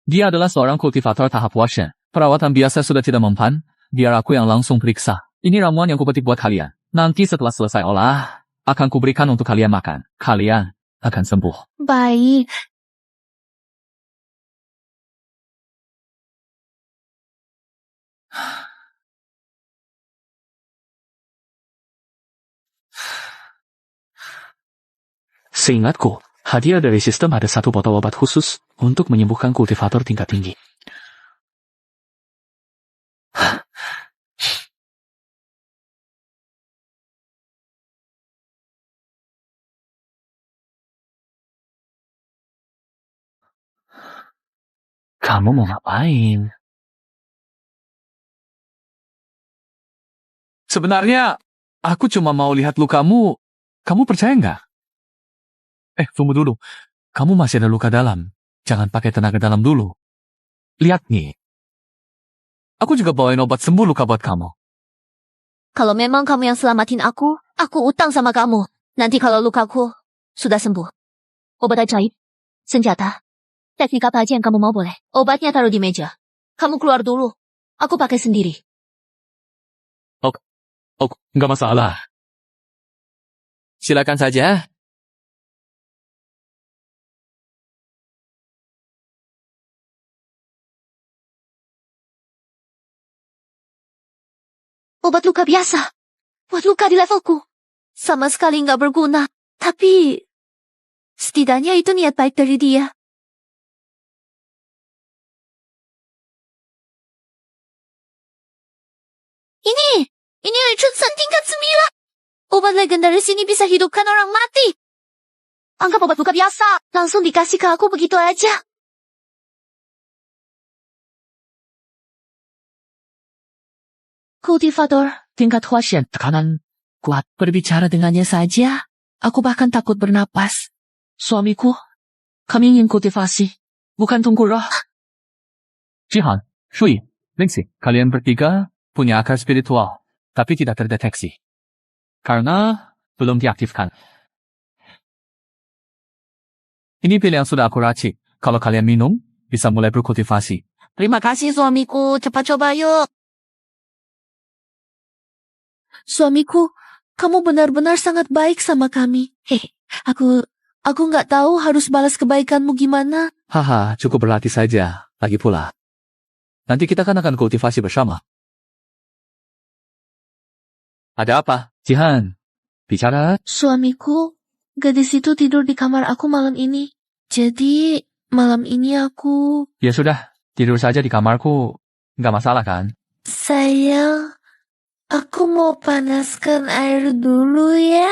Dia adalah seorang kultivator tahap Huashen. Perawatan biasa sudah tidak mempan. Biar aku yang langsung periksa. Ini ramuan yang kupetik buat kalian. Nanti setelah selesai olah, akan kuberikan untuk kalian makan. Kalian akan sembuh. Baik. Seingatku, hadiah dari sistem ada satu botol obat khusus untuk menyembuhkan kultivator tingkat tinggi. Kamu mau ngapain? Sebenarnya, aku cuma mau lihat lukamu. Kamu percaya nggak? Tunggu dulu. Kamu masih ada luka dalam. Jangan pakai tenaga dalam dulu. Lihat nih. Aku juga bawain obat sembuh luka buat kamu. Kalau memang kamu yang selamatin aku utang sama kamu. Nanti kalau lukaku sudah sembuh. Obat ajaib, senjata, teknik apa aja yang kamu mau boleh. Obatnya taruh di meja. Kamu keluar dulu. Aku pakai sendiri. Nggak masalah. Silakan saja. Obat luka biasa. Buat luka di levelku. Sama sekali nggak berguna. Tapi setidaknya itu niat baik dari dia. Ini Richardson tingkat 9. Obat legendaris ini bisa hidupkan orang mati. Anggap obat luka biasa. Langsung dikasih ke aku begitu aja. Kultivator tingkat Huashen, tekanan kuat. Berbicara dengannya saja, aku bahkan takut bernapas. Suamiku, kami ingin kultivasi, bukan tunggu roh. Jihan, Shui, Lingxi, kalian bertiga punya akar spiritual, tapi tidak terdeteksi. Karena belum diaktifkan. Ini pil yang sudah aku racik. Kalau kalian minum, bisa mulai berkultivasi. Terima kasih suamiku, cepat coba yuk. Suamiku, kamu benar-benar sangat baik sama kami. Aku nggak tahu harus balas kebaikanmu gimana. Haha, cukup berlatih saja. Lagi pula. Nanti kita kan akan kultivasi bersama. Ada apa? Jihan, bicara. Suamiku, gadis itu tidur di kamar aku malam ini. Jadi, malam ini aku... Ya sudah, tidur saja di kamarku. Nggak masalah kan? Sayang, aku mau panaskan air dulu ya.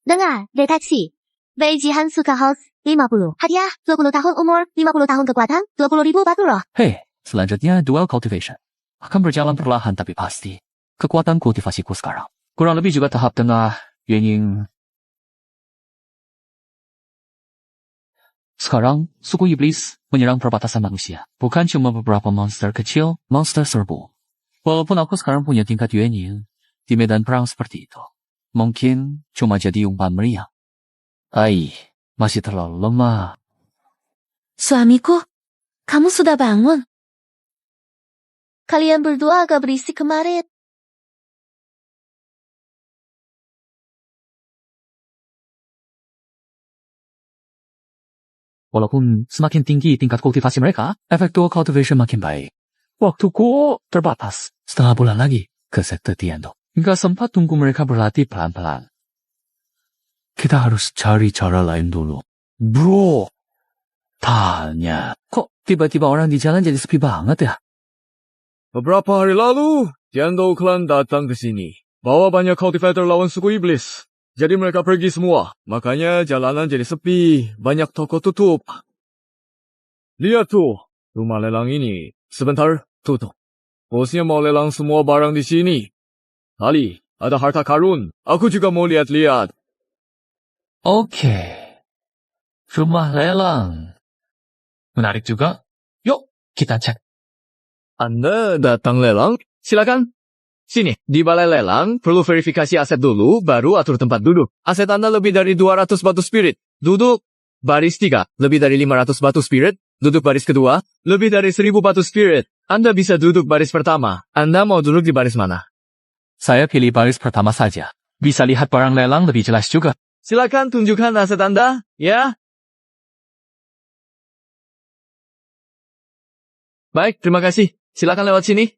Dengar, deteksi. Bei Jihan suka house 50. Hadiah 20 tahun umur, 50 tahun kekuatan, 20.000 batu roh. Hei, selanjutnya dual cultivation. Akan berjalan perlahan tapi pasti. kekuatan kultivasiku sekarang. Kurang lebih juga tahap tengah, Yuanying. Sekarang, suku iblis menyerang perbatasan manusia. Bukan cuma beberapa monster kecil, monster serbu. Walaupun aku sekarang punya tingkat Yuanying di medan perang seperti itu. Mungkin cuma jadi umpan meriam. Masih terlalu lemah. Suamiku, kamu sudah bangun. Kalian berdua agak berisik kemarin. Walaupun semakin tinggi tingkat kultivasi mereka, efek dual cultivation makin baik. Waktuku terbatas. Setengah bulan lagi ke sekte Tiendo. Nggak sempat tunggu mereka berlatih pelan-pelan. Kita harus cari cara lain dulu. Bro, tanya. Kok tiba-tiba orang di jalan jadi sepi banget ya? Beberapa hari lalu, Tiando Clan datang ke sini. Bawa banyak cultivator lawan suku iblis. Jadi mereka pergi semua. Makanya jalanan jadi sepi. Banyak toko tutup. Lihat tuh, rumah lelang ini. Sebentar, tutup. Bosnya mau lelang semua barang di sini. Kali, ada harta karun. Aku juga mau lihat-lihat. Oke. Rumah lelang. Menarik juga. Yuk, kita cek. Anda datang lelang? Silakan. Sini, di balai lelang, perlu verifikasi aset dulu, baru atur tempat duduk. Aset Anda lebih dari 200 batu spirit. Duduk baris 3, lebih dari 500 batu spirit. Duduk baris kedua, lebih dari 1000 batu spirit. Anda bisa duduk baris pertama. Anda mau duduk di baris mana? Saya pilih baris pertama saja. Bisa lihat barang lelang lebih jelas juga. Silakan tunjukkan aset Anda, ya. Baik, terima kasih. Silakan lewat sini.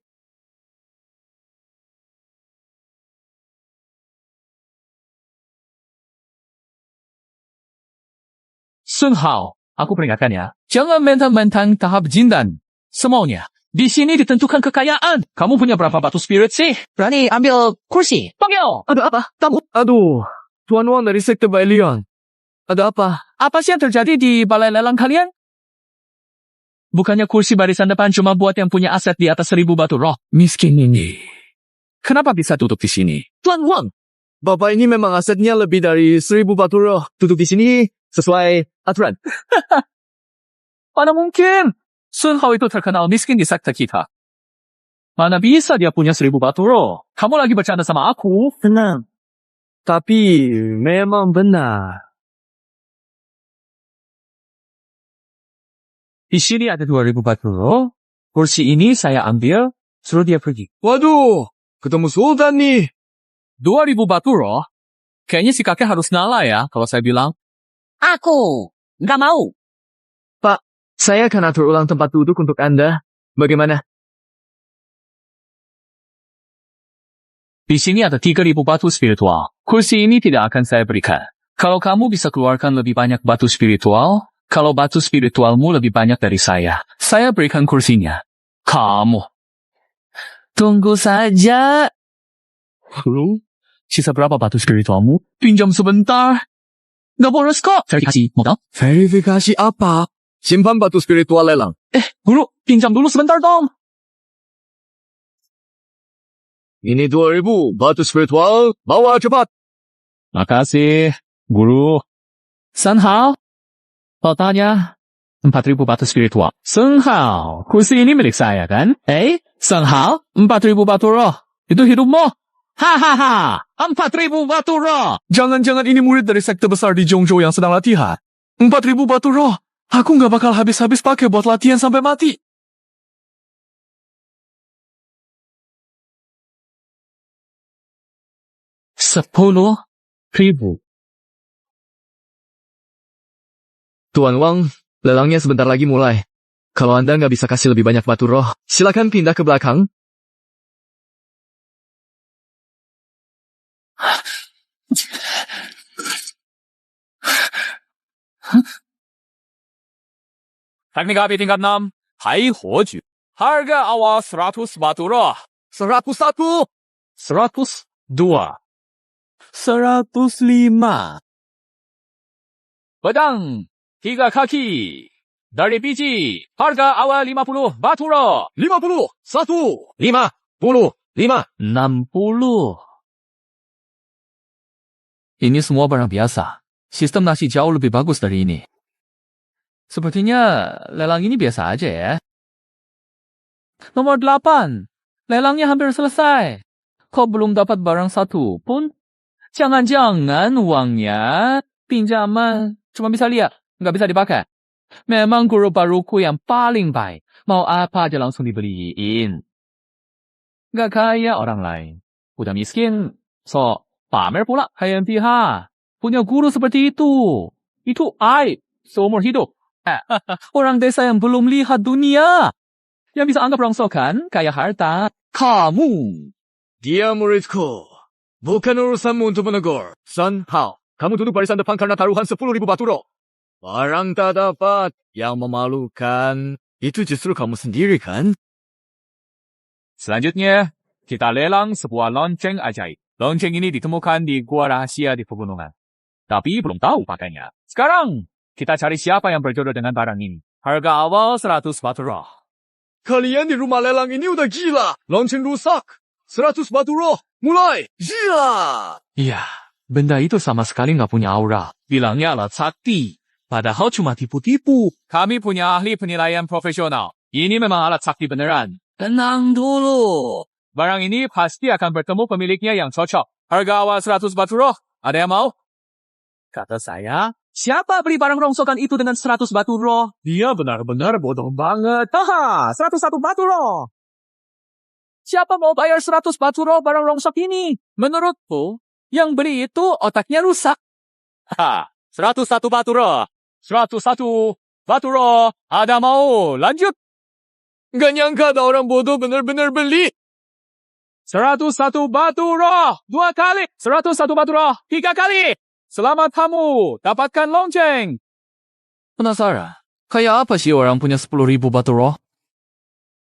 Sun Hao, aku peringatkan ya. Jangan mentang-mentang tahap jindan. Semuanya. Di sini ditentukan kekayaan. Kamu punya berapa batu spirit sih? Berani ambil kursi. Panggil! Ada apa? Tamu? Aduh, Tuan Wang dari Sekte Bailion. Ada apa? Apa sih yang terjadi di balai lelang kalian? Bukannya kursi barisan depan cuma buat yang punya aset di atas 1000 batu roh. Miskin ini. Kenapa bisa duduk di sini? Tuan Wang, Bapak ini memang asetnya lebih dari 1000 batu roh. Duduk di sini sesuai aturan. Mana mungkin? Sun Hao itu terkenal miskin di sekte kita. Mana bisa dia punya 1000 batu roh? Kamu lagi bercanda sama aku? Tenang. Tapi memang benar. Di sini ada 2000 batu roh. Kursi ini saya ambil, suruh dia pergi. Waduh, ketemu Sultan nih. 2000 batu roh? Kayaknya si kakek harus ngalah ya, kalau saya bilang. Aku nggak mau. Saya akan atur ulang tempat duduk untuk Anda. Bagaimana? Di sini ada 3000 batu spiritual. Kursi ini tidak akan saya berikan. Kalau kamu bisa keluarkan lebih banyak batu spiritual, kalau batu spiritualmu lebih banyak dari saya berikan kursinya. Kamu. Tunggu saja. Sisa berapa batu spiritualmu? Pinjam sebentar. Nggak boros kok. Verifikasi modal. Verifikasi apa? Simpan batu spiritual lelang. Guru, pinjam dulu sebentar dong. Ini 2000 batu spiritual. Bawa cepat. Makasih, Guru. Sun Hao, mau tanya 4000 batu spiritual. Sun Hao, kursi ini milik saya kan? Sun Hao, 4000 batu roh. Itu hidupmu. Hahaha, 4000 batu roh. Jangan-jangan ini murid dari sekte besar di Zhongzhou yang sedang latihan. 4000 batu roh. Aku nggak bakal habis-habis pakai buat latihan sampai mati. Sepuluh ribu. Tuan Wang, lelangnya sebentar lagi mulai. Kalau Anda nggak bisa kasih lebih banyak batu roh, silakan pindah ke belakang. Teknik api tingkat 6. Hai Hoju. Harga awal 100 batu roh. 101. 102. 105. Pedang 3 kaki. Dari biji. Harga awal 50 batu roh. 50. 1. 50. 5. 60. Ini semua barang biasa. Sistem nasi jauh lebih bagus dari ini. Sepertinya lelang ini biasa aja ya. Nomor 8. Lelangnya hampir selesai. Kau belum dapat barang satu pun? Jangan-jangan uangnya pinjaman cuma bisa lihat, nggak bisa dipakai. Memang guru baruku yang paling baik. Mau apa aja langsung dibeliin. Nggak kayak orang lain. Udah miskin, so pamer pula kayak yang pihak. Punya guru seperti itu. Itu aib seumur hidup. Orang desa yang belum lihat dunia. Yang bisa anggap rongsokan kayak harta. Kamu. Dia muridku. Bukan urusanmu untuk menegur. San Hao, kamu duduk barisan depan karena taruhan 10.000 batu roh. Barang tak dapat. Yang memalukan. Itu justru kamu sendiri kan? Selanjutnya, kita lelang sebuah lonceng ajaib. Lonceng ini ditemukan di gua rahasia di pegunungan. Tapi belum tahu pakainya. Sekarang, kita cari siapa yang berjodoh dengan barang ini. Harga awal 100 batu roh. Kalian di rumah lelang ini udah gila. Lonceng rusak. 100 batu roh. Mulai. Gila. Iya, benda itu sama sekali nggak punya aura. Bilangnya alat sakti. Padahal cuma tipu-tipu. Kami punya ahli penilaian profesional. Ini memang alat sakti beneran. Tenang dulu. Barang ini pasti akan bertemu pemiliknya yang cocok. Harga awal 100 batu roh. Ada yang mau? Kata saya, siapa beli barang rongsokan itu dengan 100 batu roh? Dia benar-benar bodoh banget. Haha, 101 batu roh. Siapa mau bayar 100 batu roh barang rongsok ini? Menurutku, yang beli itu otaknya rusak. Haha, 101 batu roh. 101 batu roh. Ada mau? Lanjut. Gak nyangka ada orang bodoh benar-benar beli. 101 batu roh. 2 kali. 101 batu roh. 3 kali. Selamat kamu. Dapatkan lonceng. Penasaran? Kayak apa sih orang punya 10.000 batu roh?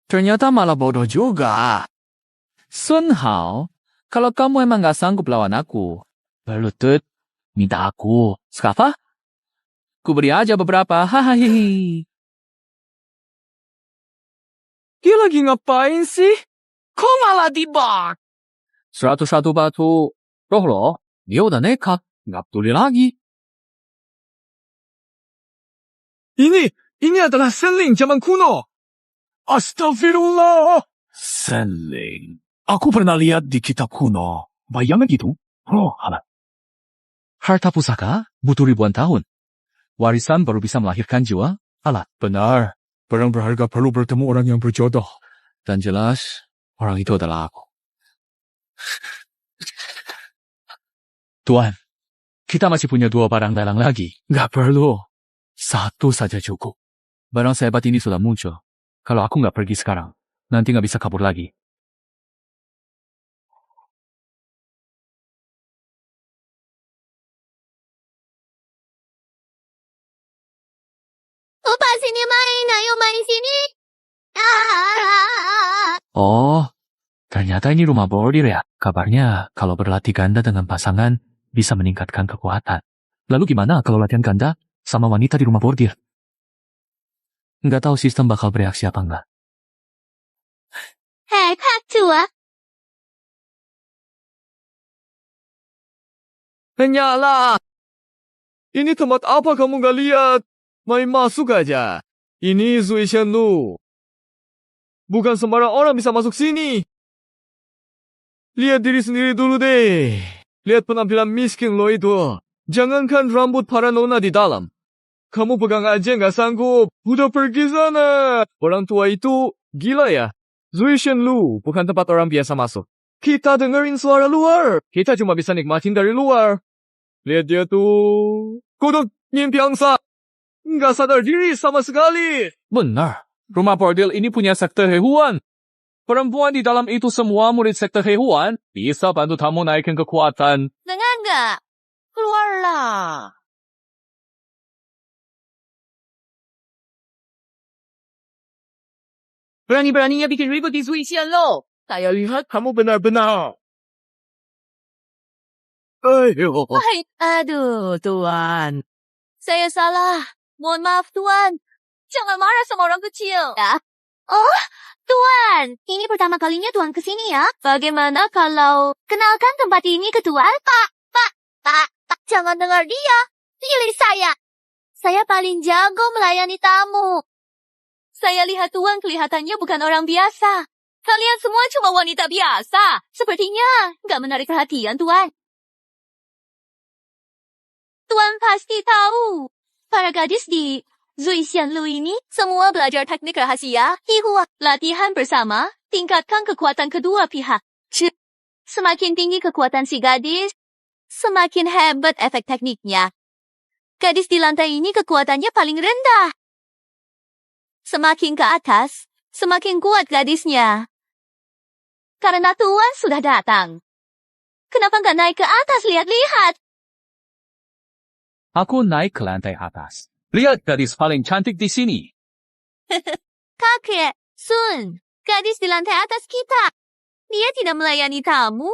Ternyata malah bodoh juga. Sun Hao, kalau kamu emang gak sanggup lawan aku, berlutut, minta aku. Skapa? Ku beri aja beberapa. Hahaha. Dia lagi ngapain sih? Kok malah dibak? 101 batu roh loh. Dia udah nekat. Nggak peduli lagi. Ini adalah Senling zaman kuno. Astagfirullah. Senling. Aku pernah lihat di kitab kuno. Bayangan gitu. Oh, alat. Harta pusaka butuh ribuan tahun. Warisan baru bisa melahirkan jiwa alat. Benar. Barang berharga perlu bertemu orang yang berjodoh. Dan jelas, orang itu adalah aku. Tuan, kita masih punya 2 barang lelang lagi. Nggak perlu. 1 saja cukup. Barang sehebat ini sudah muncul. Kalau aku nggak pergi sekarang, nanti nggak bisa kabur lagi. Opa, sini main. Ayo main sini. Oh, ternyata ini rumah bordir ya. Kabarnya kalau berlatih ganda dengan pasangan bisa meningkatkan kekuatan. Lalu gimana kalau latihan ganda sama wanita di rumah bordir? Nggak tahu sistem bakal bereaksi apa enggak. Hei, Pak Tua. Nyala. Ini tempat apa kamu gak lihat? Main masuk aja. Ini Zuishan Lu. Bukan sembarang orang bisa masuk sini. Lihat diri sendiri dulu deh. Lihat penampilan miskin lo itu. Jangankan rambut para nona di dalam. Kamu pegang aja nggak sanggup. Udah pergi sana. Orang tua itu gila ya. Zuishan Lu bukan tempat orang biasa masuk. Kita dengerin suara luar. Kita cuma bisa nikmatin dari luar. Lihat dia tuh. Kodok nyimpiangsa. Nggak sadar diri sama sekali. Benar, rumah bordil ini punya sekte hewan. Perempuan di dalam itu semua murid sekte hewan bisa bantu tamu naikin kekuatan. Dengar nggak? Keluarlah. Berani-beraninya bikin ribut di Zuishan lo. Saya lihat kamu benar-benar. Ayo. Aduh, Tuan. Saya salah. Mohon maaf, Tuan. Jangan marah sama orang kecil. Ya. Oh, Tuan. Tuan, ini pertama kalinya Tuan kesini ya. Bagaimana kalau... Kenalkan tempat ini ke Tuan? Pak. Jangan dengar dia. Pilih saya. Saya paling jago melayani tamu. Saya lihat Tuan kelihatannya bukan orang biasa. Kalian semua cuma wanita biasa. Sepertinya nggak menarik perhatian, Tuan. Tuan pasti tahu. Para gadis di Zui Xianlu ini semua belajar teknik rahasia. Hihua, latihan bersama, tingkatkan kekuatan kedua pihak. Semakin tinggi kekuatan si gadis, semakin hebat efek tekniknya. Gadis di lantai ini kekuatannya paling rendah. Semakin ke atas, semakin kuat gadisnya. Karena Tuan sudah datang. Kenapa nggak naik ke atas lihat-lihat? Aku naik ke lantai atas. Lihat gadis paling cantik di sini. Kakek, Sun, gadis di lantai atas kita. Dia tidak melayani tamu.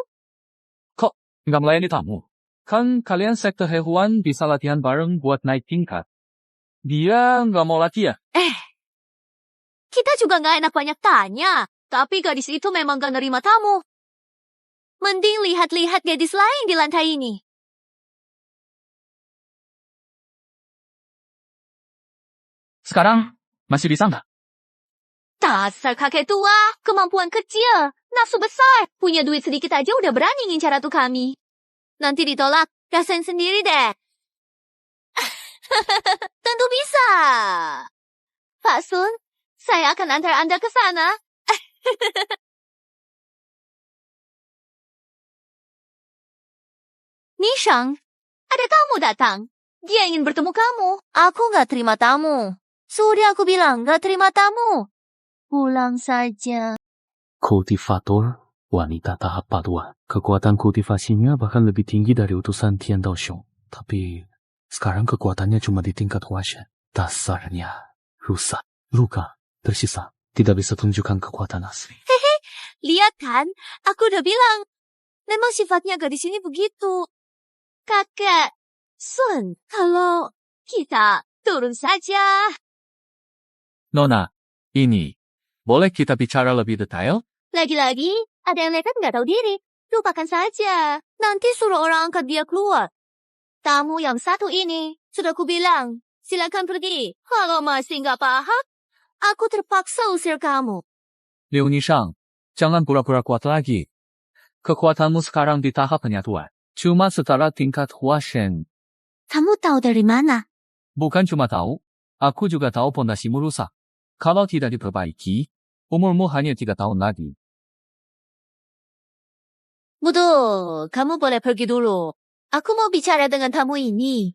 Nggak melayani tamu. Kan kalian sekte hewan bisa latihan bareng buat naik tingkat. Dia nggak mau latihan. Kita juga nggak enak banyak tanya. Tapi gadis itu memang gak nerima tamu. Mending lihat-lihat gadis lain di lantai ini. Sekarang masih bisa nggak? Dasar kakek tua, kemampuan kecil, nafsu besar, punya duit sedikit aja udah berani ngincar ratu kami. Nanti ditolak, rasain sendiri deh. Tentu bisa. Pak Sun, saya akan antar Anda ke sana. Nishang, ada tamu datang. Dia ingin bertemu kamu. Aku nggak terima tamu. Sudah aku bilang nggak terima tamu. Pulang saja. Kultivator, wanita tahap paduan. Kekuatan kultivasinya bahkan lebih tinggi dari utusan Tian Dao Xiong. Tapi sekarang kekuatannya cuma di tingkat Huashen. Dasarnya rusak, luka, tersisa. Tidak bisa tunjukkan kekuatan asli. Lihat kan, aku udah bilang. Memang sifatnya gadis ini begitu. Kakek, Sun, kalau kita turun saja. Nona, ini. Boleh kita bicara lebih detail? Lagi-lagi, ada yang nekat nggak tahu diri. Lupakan saja. Nanti suruh orang angkat dia keluar. Tamu yang satu ini, sudah kubilang, silakan pergi. Kalau masih nggak paham, aku terpaksa usir kamu. Liu Nishang, jangan pura-pura kuat lagi. Kekuatanmu sekarang di tahap penyatuan. Cuma setara tingkat Huashen. Kamu tahu dari mana? Bukan cuma tahu, aku juga tahu pondasimu rusak. Kalau tidak diperbaiki, umurmu hanya 3 tahun lagi. Betul, kamu boleh pergi dulu. Aku mau bicara dengan tamu ini.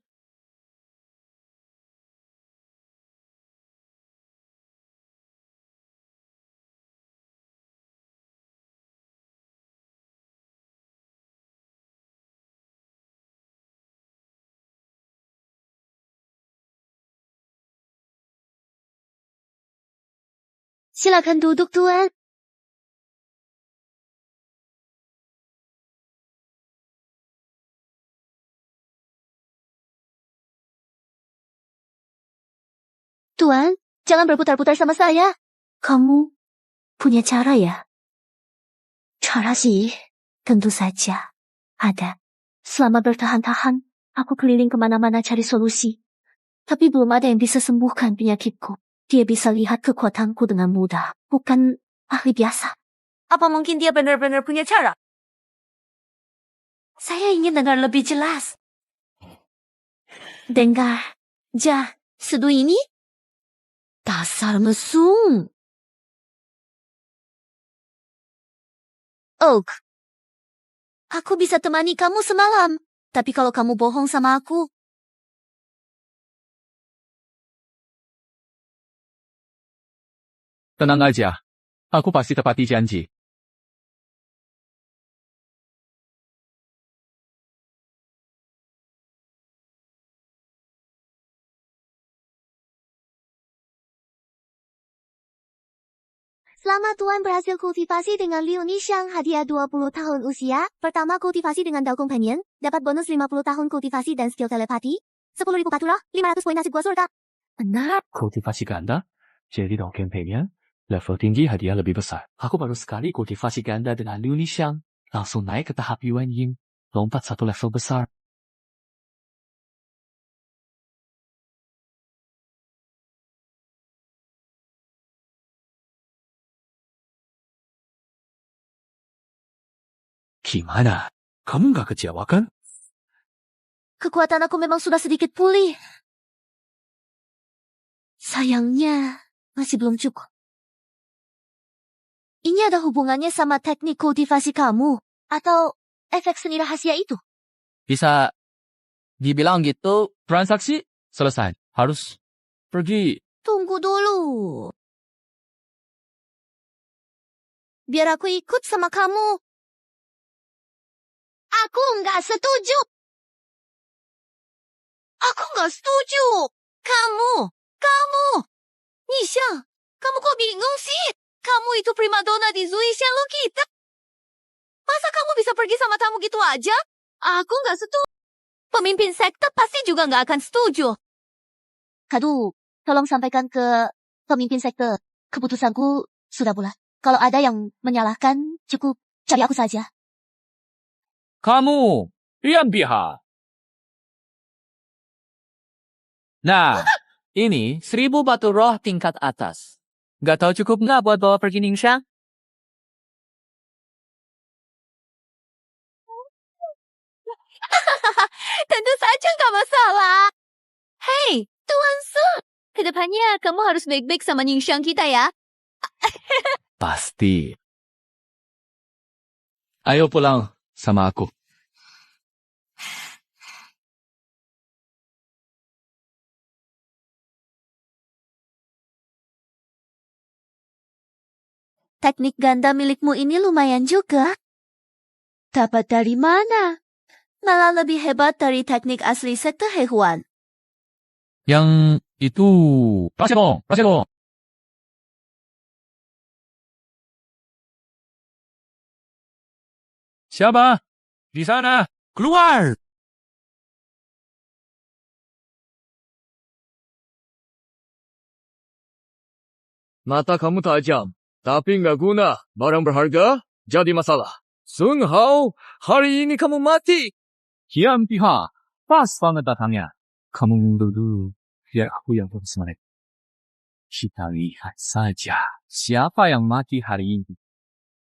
Silakan duduk, Tuan. Tuan, jangan berputar-putar sama saya. Kamu punya cara ya? Cara sih, tentu saja. Ada. Selama bertahan-tahan, aku keliling kemana-mana cari solusi. Tapi belum ada yang bisa sembuhkan penyakitku. Dia bisa lihat kekuatanku dengan mudah. Bukan ahli biasa. Apa mungkin dia benar-benar punya cara? Saya ingin dengar lebih jelas. Dengar. Sedu ini? Dasar mesum. Oak. Aku bisa temani kamu semalam. Tapi kalau kamu bohong sama aku, Tenang aja. Aku pasti tepati janji. Selama Tuan berhasil kultivasi dengan Liu Nishang hadiah 20 tahun usia, pertama kultivasi dengan Dao Companion, dapat bonus 50 tahun kultivasi dan skill telepati, 10.000 patura, 500 poin nasib gua surga. Kultivasi ganda, jadi Dao Companion, Level tinggi hadiah lebih besar. Aku baru sekali kultivasi ganda dengan Liu Nishang. Langsung naik ke tahap Yuan Ying. Lompat satu level besar. Gimana? Kamu nggak kecewa kan? Kekuatan aku memang sudah sedikit pulih. Sayangnya, masih belum cukup. Ini ada hubungannya sama teknik kultivasi kamu? Atau efek seni rahasia itu? Bisa dibilang gitu, transaksi selesai. Harus pergi. Tunggu dulu. Biar aku ikut sama kamu. Aku nggak setuju. Aku nggak setuju. Kamu. Nisha, kamu kok bingung sih? Kamu itu primadona di Zui Shenlong kita. Masa kamu bisa pergi sama tamu gitu aja? Aku nggak setuju. Pemimpin sekte pasti juga nggak akan setuju. Kadu, tolong sampaikan ke pemimpin sekte. Keputusanku sudah bulat. Kalau ada yang menyalahkan, cukup cari aku saja. Kamu, Rian Biha. Nah, ini 1000 batu roh tingkat atas. Gak tahu cukup nggak buat bawa pergi Ningxiang? Tentu saja nggak masalah. Hei, Tuan Su. Kedepannya kamu harus baik-baik sama Ningxiang kita ya. Pasti. Ayo pulang sama aku. Teknik ganda milikmu ini lumayan juga. Dapat dari mana? Malah lebih hebat dari teknik asli sekte Hehuan. Yang itu... Prasetyo. Siapa? Di sana. Keluar! Mata kamu tajam, tapi nggak guna. Barang berharga jadi masalah. Sun Hao, hari ini kamu mati. Rian Biha, pas banget datangnya. Kamu dulu, biar aku yang urus mereka. Kita lihat saja siapa yang mati hari ini.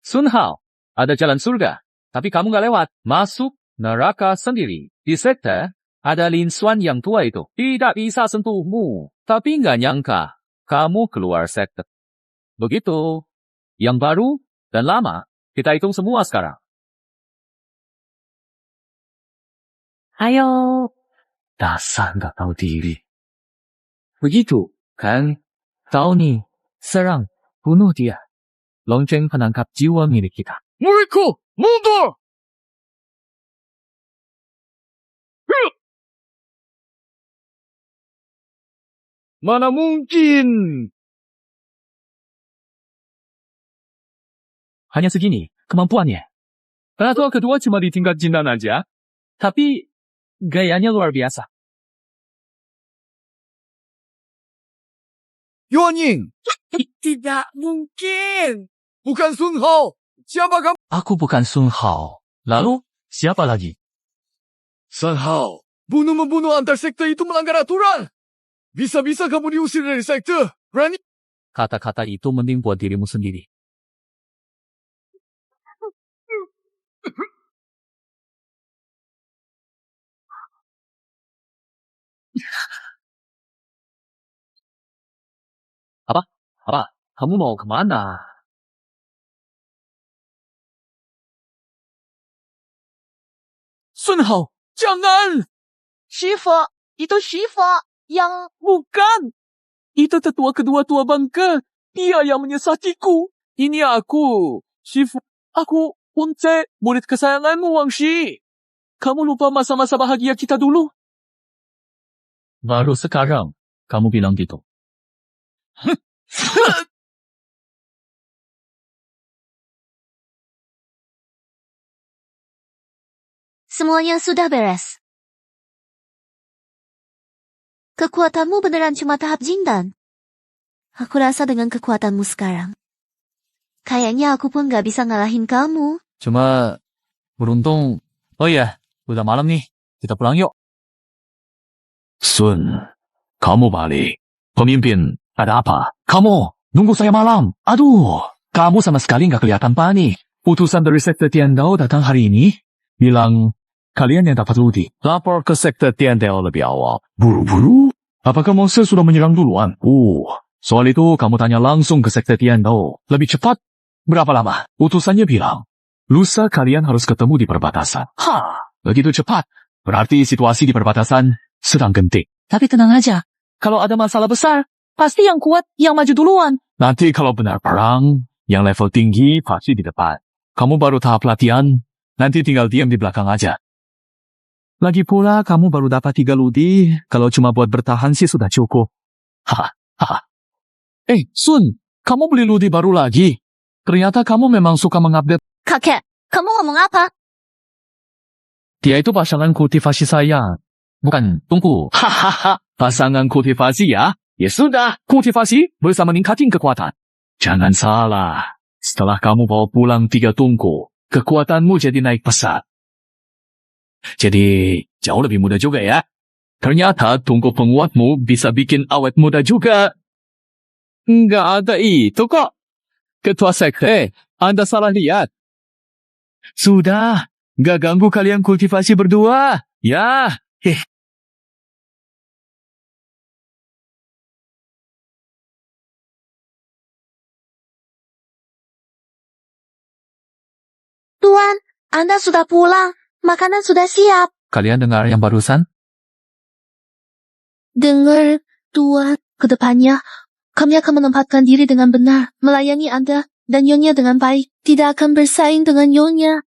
Sun Hao, ada jalan surga. Tapi kamu gak lewat. Masuk neraka sendiri. Di sekte, ada Lin Xuan yang tua itu. Tidak bisa sentuhmu. Tapi gak nyangka, kamu keluar sekte. Begitu. Yang baru dan lama, kita hitung semua sekarang. Ayo. Dasar nggak tahu diri. Begitu, kan? Tahu nih, serang, bunuh dia. Lonceng penangkap jiwa milik kita. Muridku, mundur! Mana mungkin? Hanya segini, kemampuannya. Penatua kedua cuma di tingkat jindan aja, tapi gayanya luar biasa. Yuan Ying, Tidak mungkin. bukan Sun Hao. Siapa kamu? Aku bukan Sun Hao. Lalu, siapa lagi? Sun Hao, bunuh-membunuh antar sekte itu melanggar aturan. Bisa-bisa kamu diusir dari sekte. Berani? Kata-kata itu mending buat dirimu sendiri. Apa? Kamu mau kemana? Sun Hao, jangan! Shifa, itu Shifa yang... Bukan! Itu tetua kedua tua bangka. Dia yang menyesatiku. Ini aku, Shifu. Aku, Unce, murid kesayanganmu, Wang Shi. Kamu lupa masa-masa bahagia kita dulu? Baru sekarang, kamu bilang gitu. Semuanya sudah beres. Kekuatanmu beneran cuma tahap jindan. Aku rasa dengan kekuatanmu sekarang, kayaknya aku pun gak bisa ngalahin kamu. Cuma, beruntung. Oh iya, udah malam nih. Kita pulang yuk. Sun, kamu balik. Pemimpin, ada apa? Kamu, nunggu saya malam. Aduh, kamu sama sekali nggak kelihatan panik. Utusan dari Sekte Tiandao datang hari ini, bilang kalian yang dapat Ludi. Lapor ke Sekte Tiandao lebih awal. Buru-buru? Apakah monster sudah menyerang duluan? Soal itu kamu tanya langsung ke Sekte Tiandao. Lebih cepat? Berapa lama? Utusannya bilang, lusa kalian harus ketemu di perbatasan. Begitu cepat. Berarti situasi di perbatasan sedang genting. Tapi tenang aja. Kalau ada masalah besar, pasti yang kuat yang maju duluan. Nanti kalau benar perang, yang level tinggi pasti di depan. Kamu baru tahap latihan, nanti tinggal diam di belakang aja. Lagi pula kamu baru dapat 3 ludi, kalau cuma buat bertahan sih sudah cukup. Sun, kamu beli ludi baru lagi. Ternyata kamu memang suka mengupdate. Kakek, kamu ngomong apa? Dia itu pasangan kultivasi saya. Bukan, tunggu. Pasangan kultivasi ya? Ya sudah, kultivasi bersama meningkatin kekuatan. Jangan salah. Setelah kamu bawa pulang 3 tungku, kekuatanmu jadi naik pesat. Jadi, jauh lebih mudah juga ya. Ternyata tungku penguatmu bisa bikin awet muda juga. Nggak ada itu kok. Ketua Sekte, Anda salah lihat. Sudah, nggak ganggu kalian kultivasi berdua. Ya, Tuan, Anda sudah pulang. Makanan sudah siap. Kalian dengar yang barusan? Dengar, Tuan. Kedepannya, kami akan menempatkan diri dengan benar, melayani Anda dan Nyonya dengan baik. Tidak akan bersaing dengan Nyonya.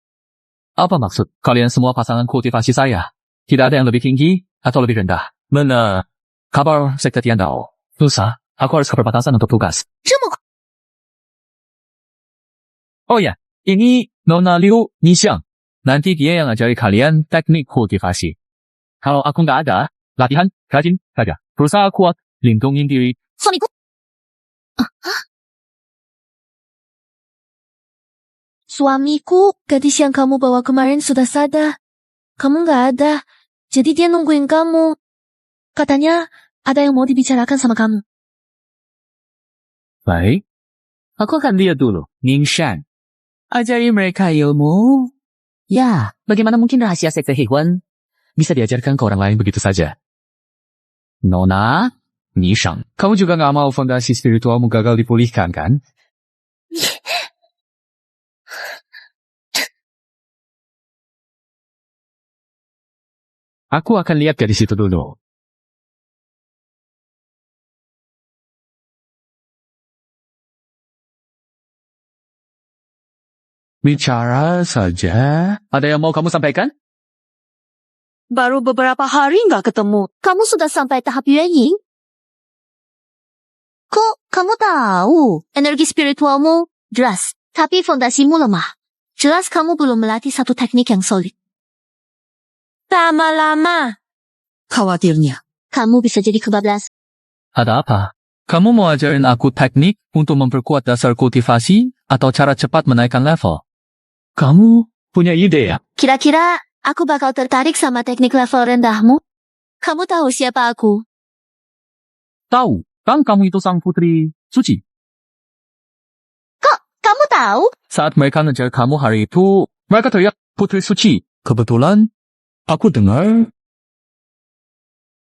Apa maksud kalian semua pasangan kultivasi saya? Tidak ada yang lebih tinggi atau lebih rendah. Benar. Kabar Sekte Tiandao. Lusa, aku harus ke perbatasan untuk tugas. Oh ya, ini Nona Liu Nixiang. Nanti dia yang ngajari kalian teknik kultivasi. Kalau aku nggak ada, latihan rajin saja. Berusaha kuat, lindungi diri. Suamiku. Suamiku, gadis yang kamu bawa kemarin sudah sadar. Kamu nggak ada, jadi dia nungguin kamu. Katanya, ada yang mau dibicarakan sama kamu. Baik. Aku akan lihat dulu. Ningshan. Ajari mereka ilmu. Ya, bagaimana mungkin rahasia sekte hewan bisa diajarkan ke orang lain begitu saja? Nona, Nishang, kamu juga nggak mau fondasi spiritualmu gagal dipulihkan, kan? Aku akan lihat gadis itu dulu. Bicara saja. Ada yang mau kamu sampaikan? Baru beberapa hari nggak ketemu. Kamu sudah sampai tahap Yuanying? Kok kamu tahu? Energi spiritualmu jelas, tapi fondasimu lemah. Jelas kamu belum melatih satu teknik yang solid. Lama-lama. Khawatirnya. Kamu bisa jadi kebablas. Ada apa? Kamu mau ajarin aku teknik untuk memperkuat dasar kultivasi atau cara cepat menaikkan level? Kamu punya ide ya? Kira-kira aku bakal tertarik sama teknik level rendahmu? Kamu tahu siapa aku? Tahu, kan kamu itu sang putri suci. Kok kamu tahu? Saat mereka ngejar kamu hari itu, mereka teriak putri suci. Kebetulan, aku dengar.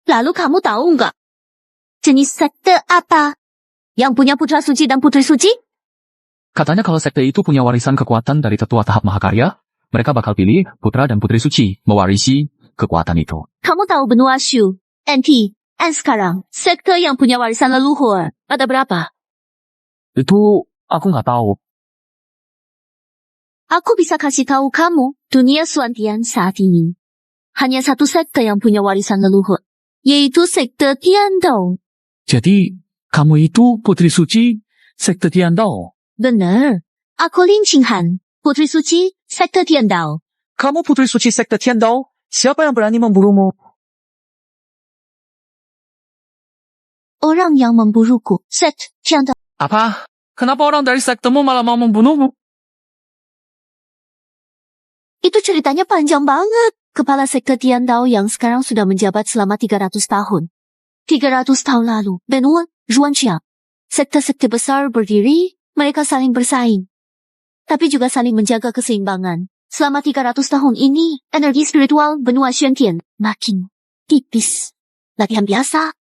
Lalu kamu tahu nggak? Jenis sekte apa yang punya putra suci dan putri suci? Katanya kalau sekte itu punya warisan kekuatan dari tetua tahap mahakarya, mereka bakal pilih putra dan putri suci mewarisi kekuatan itu. Kamu tahu benua Shu, NT, dan sekarang sekte yang punya warisan leluhur ada berapa? Itu aku nggak tahu. Aku bisa kasih tahu kamu, dunia Suantian saat ini hanya satu sekte yang punya warisan leluhur, yaitu sekte Tiandao. Jadi, kamu itu putri suci sekte Tiandao. Benar, aku Lin Qinghan, putri suci sekte Tiandao. Kamu putri suci sekte Tiandao? Siapa yang berani memburumu? orang yang memburuku. Sekt Tian Dao. Apa? Kenapa orang dari sektemu malah mau membunuhmu? Itu ceritanya panjang banget. Kepala sekte Tian Dao yang sekarang sudah menjabat selama 300 tahun. 300 tahun lalu, benua Zhuanqiang. Sekte-sekte besar berdiri, mereka saling bersaing. Tapi juga saling menjaga keseimbangan. Selama 300 tahun ini, energi spiritual benua Xuantian makin tipis. Latihan biasa.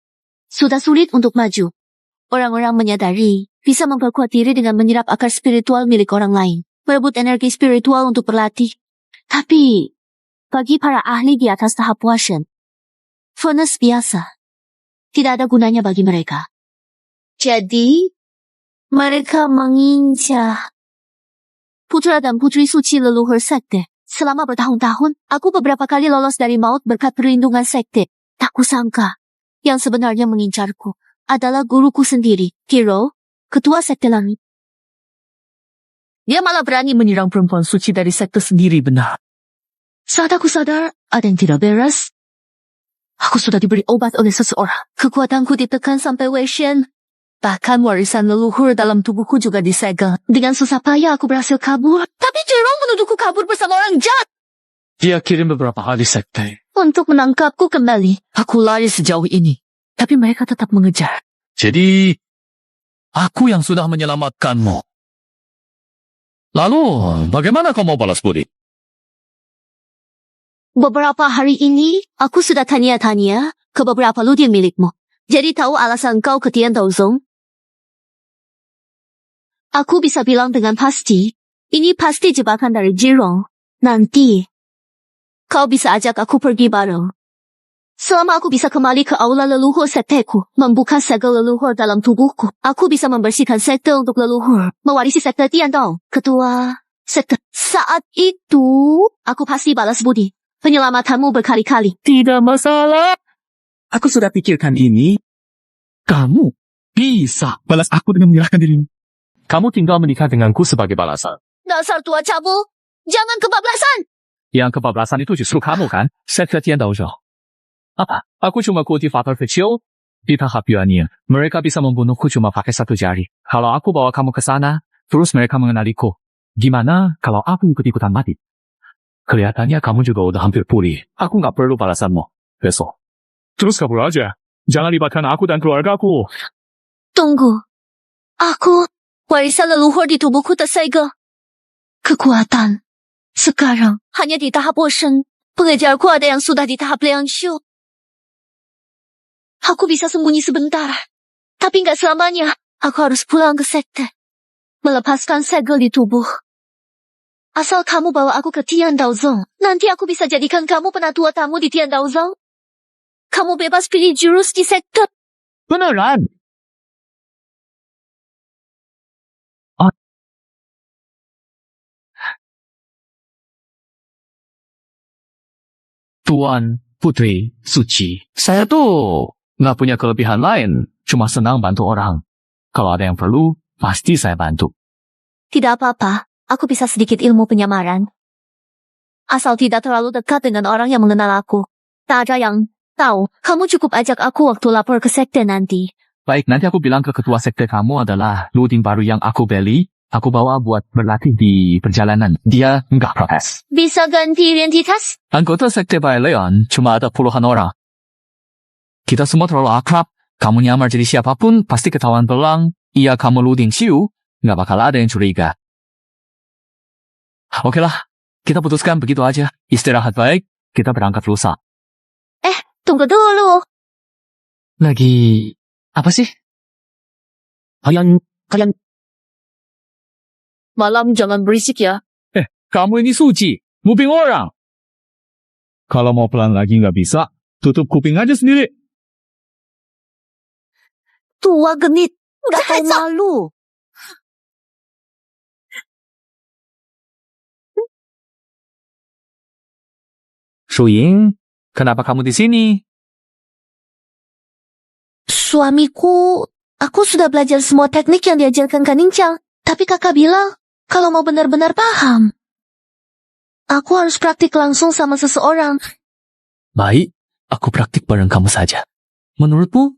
Sudah sulit untuk maju. Orang-orang menyadari bisa memperkuat diri dengan menyerap akar spiritual milik orang lain. Merebut energi spiritual untuk berlatih. Tapi, bagi para ahli di atas tahap Washen, furnace biasa tidak ada gunanya bagi mereka. Jadi, mereka mengincar putra dan putri suci leluhur sekte. Selama bertahun-tahun, aku beberapa kali lolos dari maut berkat perlindungan sekte. Tak kusangka, yang sebenarnya mengincarku adalah guruku sendiri, Kiro, ketua sekte langit. Dia malah berani menyerang perempuan suci dari sekte sendiri, benar. Saat aku sadar, ada yang tidak beres. Aku sudah diberi obat oleh seseorang. Kekuatanku ditekan sampai Weishen. Bahkan warisan leluhur dalam tubuhku juga disegel. Dengan susah payah aku berhasil kabur. Tapi Jerome menuduhku kabur bersama orang jahat. Dia kirim beberapa ahli sekte. Untuk menangkapku kembali, aku lari sejauh ini. Tapi mereka tetap mengejar. Jadi, aku yang sudah menyelamatkanmu. Lalu, bagaimana kau mau balas budi? Beberapa hari ini, aku sudah tanya-tanya ke beberapa ludin milikmu. Jadi tahu alasan kau ke Tian Dao Zong? Aku bisa bilang dengan pasti, ini pasti jebakan dari Jirong. Nanti, kau bisa ajak aku pergi bareng. Selama aku bisa kembali ke aula leluhur sekteku, membuka segel leluhur dalam tubuhku, aku bisa membersihkan sekte untuk leluhur, mewarisi sekte Tian Dao, ketua sekte. Saat itu, aku pasti balas budi. Penyelamatanmu berkali-kali. Tidak masalah. Aku sudah pikirkan ini. Kamu bisa balas aku dengan menyerahkan dirimu. Kamu tinggal menikah denganku sebagai balasan. Dasar tua cabul, jangan kebablasan! Yang kebablasan itu justru kamu kan? Sekte Tian Dao Zhou. Apa? Aku cuma kuti faktor kecil. Di tahap Yuanyin, mereka bisa membunuhku cuma pakai satu jari. Kalau aku bawa kamu ke sana, terus mereka mengenaliku. Gimana kalau aku ikut-ikutan mati? Kelihatannya kamu juga udah hampir pulih. Aku nggak perlu balasanmu. Besok. Terus kabur aja. Jangan libatkan aku dan keluargaku. Tunggu. Aku, warisan leluhur di tubuhku tersegel. Kekuatan. Sekarang, hanya di tahap Washen. Pengejarku ada yang sudah di tahap Liangshu. Aku bisa sembunyi sebentar. Tapi nggak selamanya. Aku harus pulang ke sekte. Melepaskan segel di tubuh. Asal kamu bawa aku ke Tian Dao Zong, nanti aku bisa jadikan kamu penatua tamu di Tian Dao Zong. Kamu bebas pilih jurus di sekte. Beneran? Tuan Putri Suci, saya tuh nggak punya kelebihan lain, cuma senang bantu orang. Kalau ada yang perlu, pasti saya bantu. Tidak apa-apa, aku bisa sedikit ilmu penyamaran. Asal tidak terlalu dekat dengan orang yang mengenal aku. Tak ada yang tahu, kamu cukup ajak aku waktu lapor ke sekte nanti. Baik, nanti aku bilang ke ketua sekte kamu adalah ludin baru yang aku beli. Aku bawa buat berlatih di perjalanan. Dia nggak protes. Bisa ganti identitas? Anggota sekte Bai Leon cuma ada puluhan orang. Kita semua terlalu akrab. Kamu nyamar jadi siapapun, pasti ketahuan belang. Iya, kamu ludin Xiu, nggak bakal ada yang curiga. Oke lah, kita putuskan begitu aja. Istirahat baik, kita berangkat lusa. Tunggu dulu. Lagi apa sih? Kalian Malam jangan berisik ya. Kamu ini suci, nguping orang. Kalau mau pelan lagi nggak bisa, tutup kuping aja sendiri. Tua genit, nggak tahu malu. Shuying, kenapa kamu di sini? Suamiku, aku sudah belajar semua teknik yang diajarkan Kanincang. Tapi kakak bilang, kalau mau benar-benar paham, aku harus praktik langsung sama seseorang. Baik, aku praktik bareng kamu saja. Menurutmu,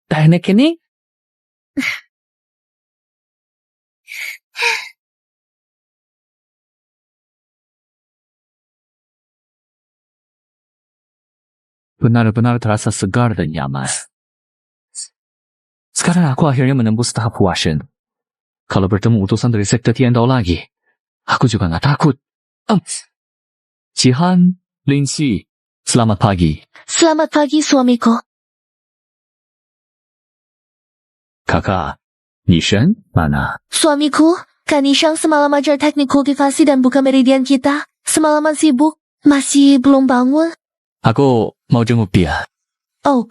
teknik ini? Benar-benar terasa segar dan nyaman. Sekarang aku akhirnya menembus tahap puasan. Kalau bertemu utusan dari sekte Tiandao lagi, aku juga nggak takut. Jihan, Linxi, selamat pagi. Selamat pagi, suamiku. Kakak, Nishan mana? Suamiku, Kanishang semalam ajar teknik kultivasi dan buka meridian kita. Semalaman sibuk. Masih belum bangun. Aku mau jenguk dia. Oh,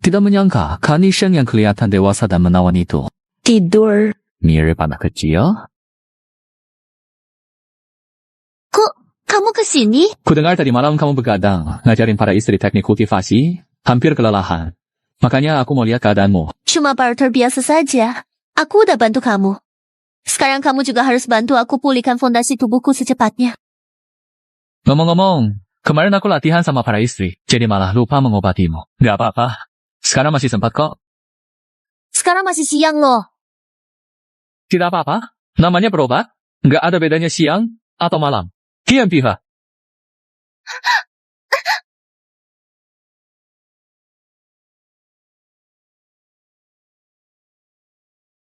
Tidak menyangka, Kanishan yang kelihatan dewasa dan menawan itu tidur. mirip anak kecil. Kok kamu kesini? Kudengar tadi malam kamu begadang, ngajarin para istri teknik kultivasi, hampir kelelahan. Makanya aku mau lihat keadaanmu. Cuma barter biasa saja. Aku udah bantu kamu. Sekarang kamu juga harus bantu aku pulihkan fondasi tubuhku secepatnya. Ngomong-ngomong, kemarin aku latihan sama para istri, jadi malah lupa mengobatimu. Gak apa-apa. Sekarang masih sempat kok. Sekarang masih siang loh. Tidak apa-apa. Namanya berobat. Gak ada bedanya siang atau malam. Kian piha.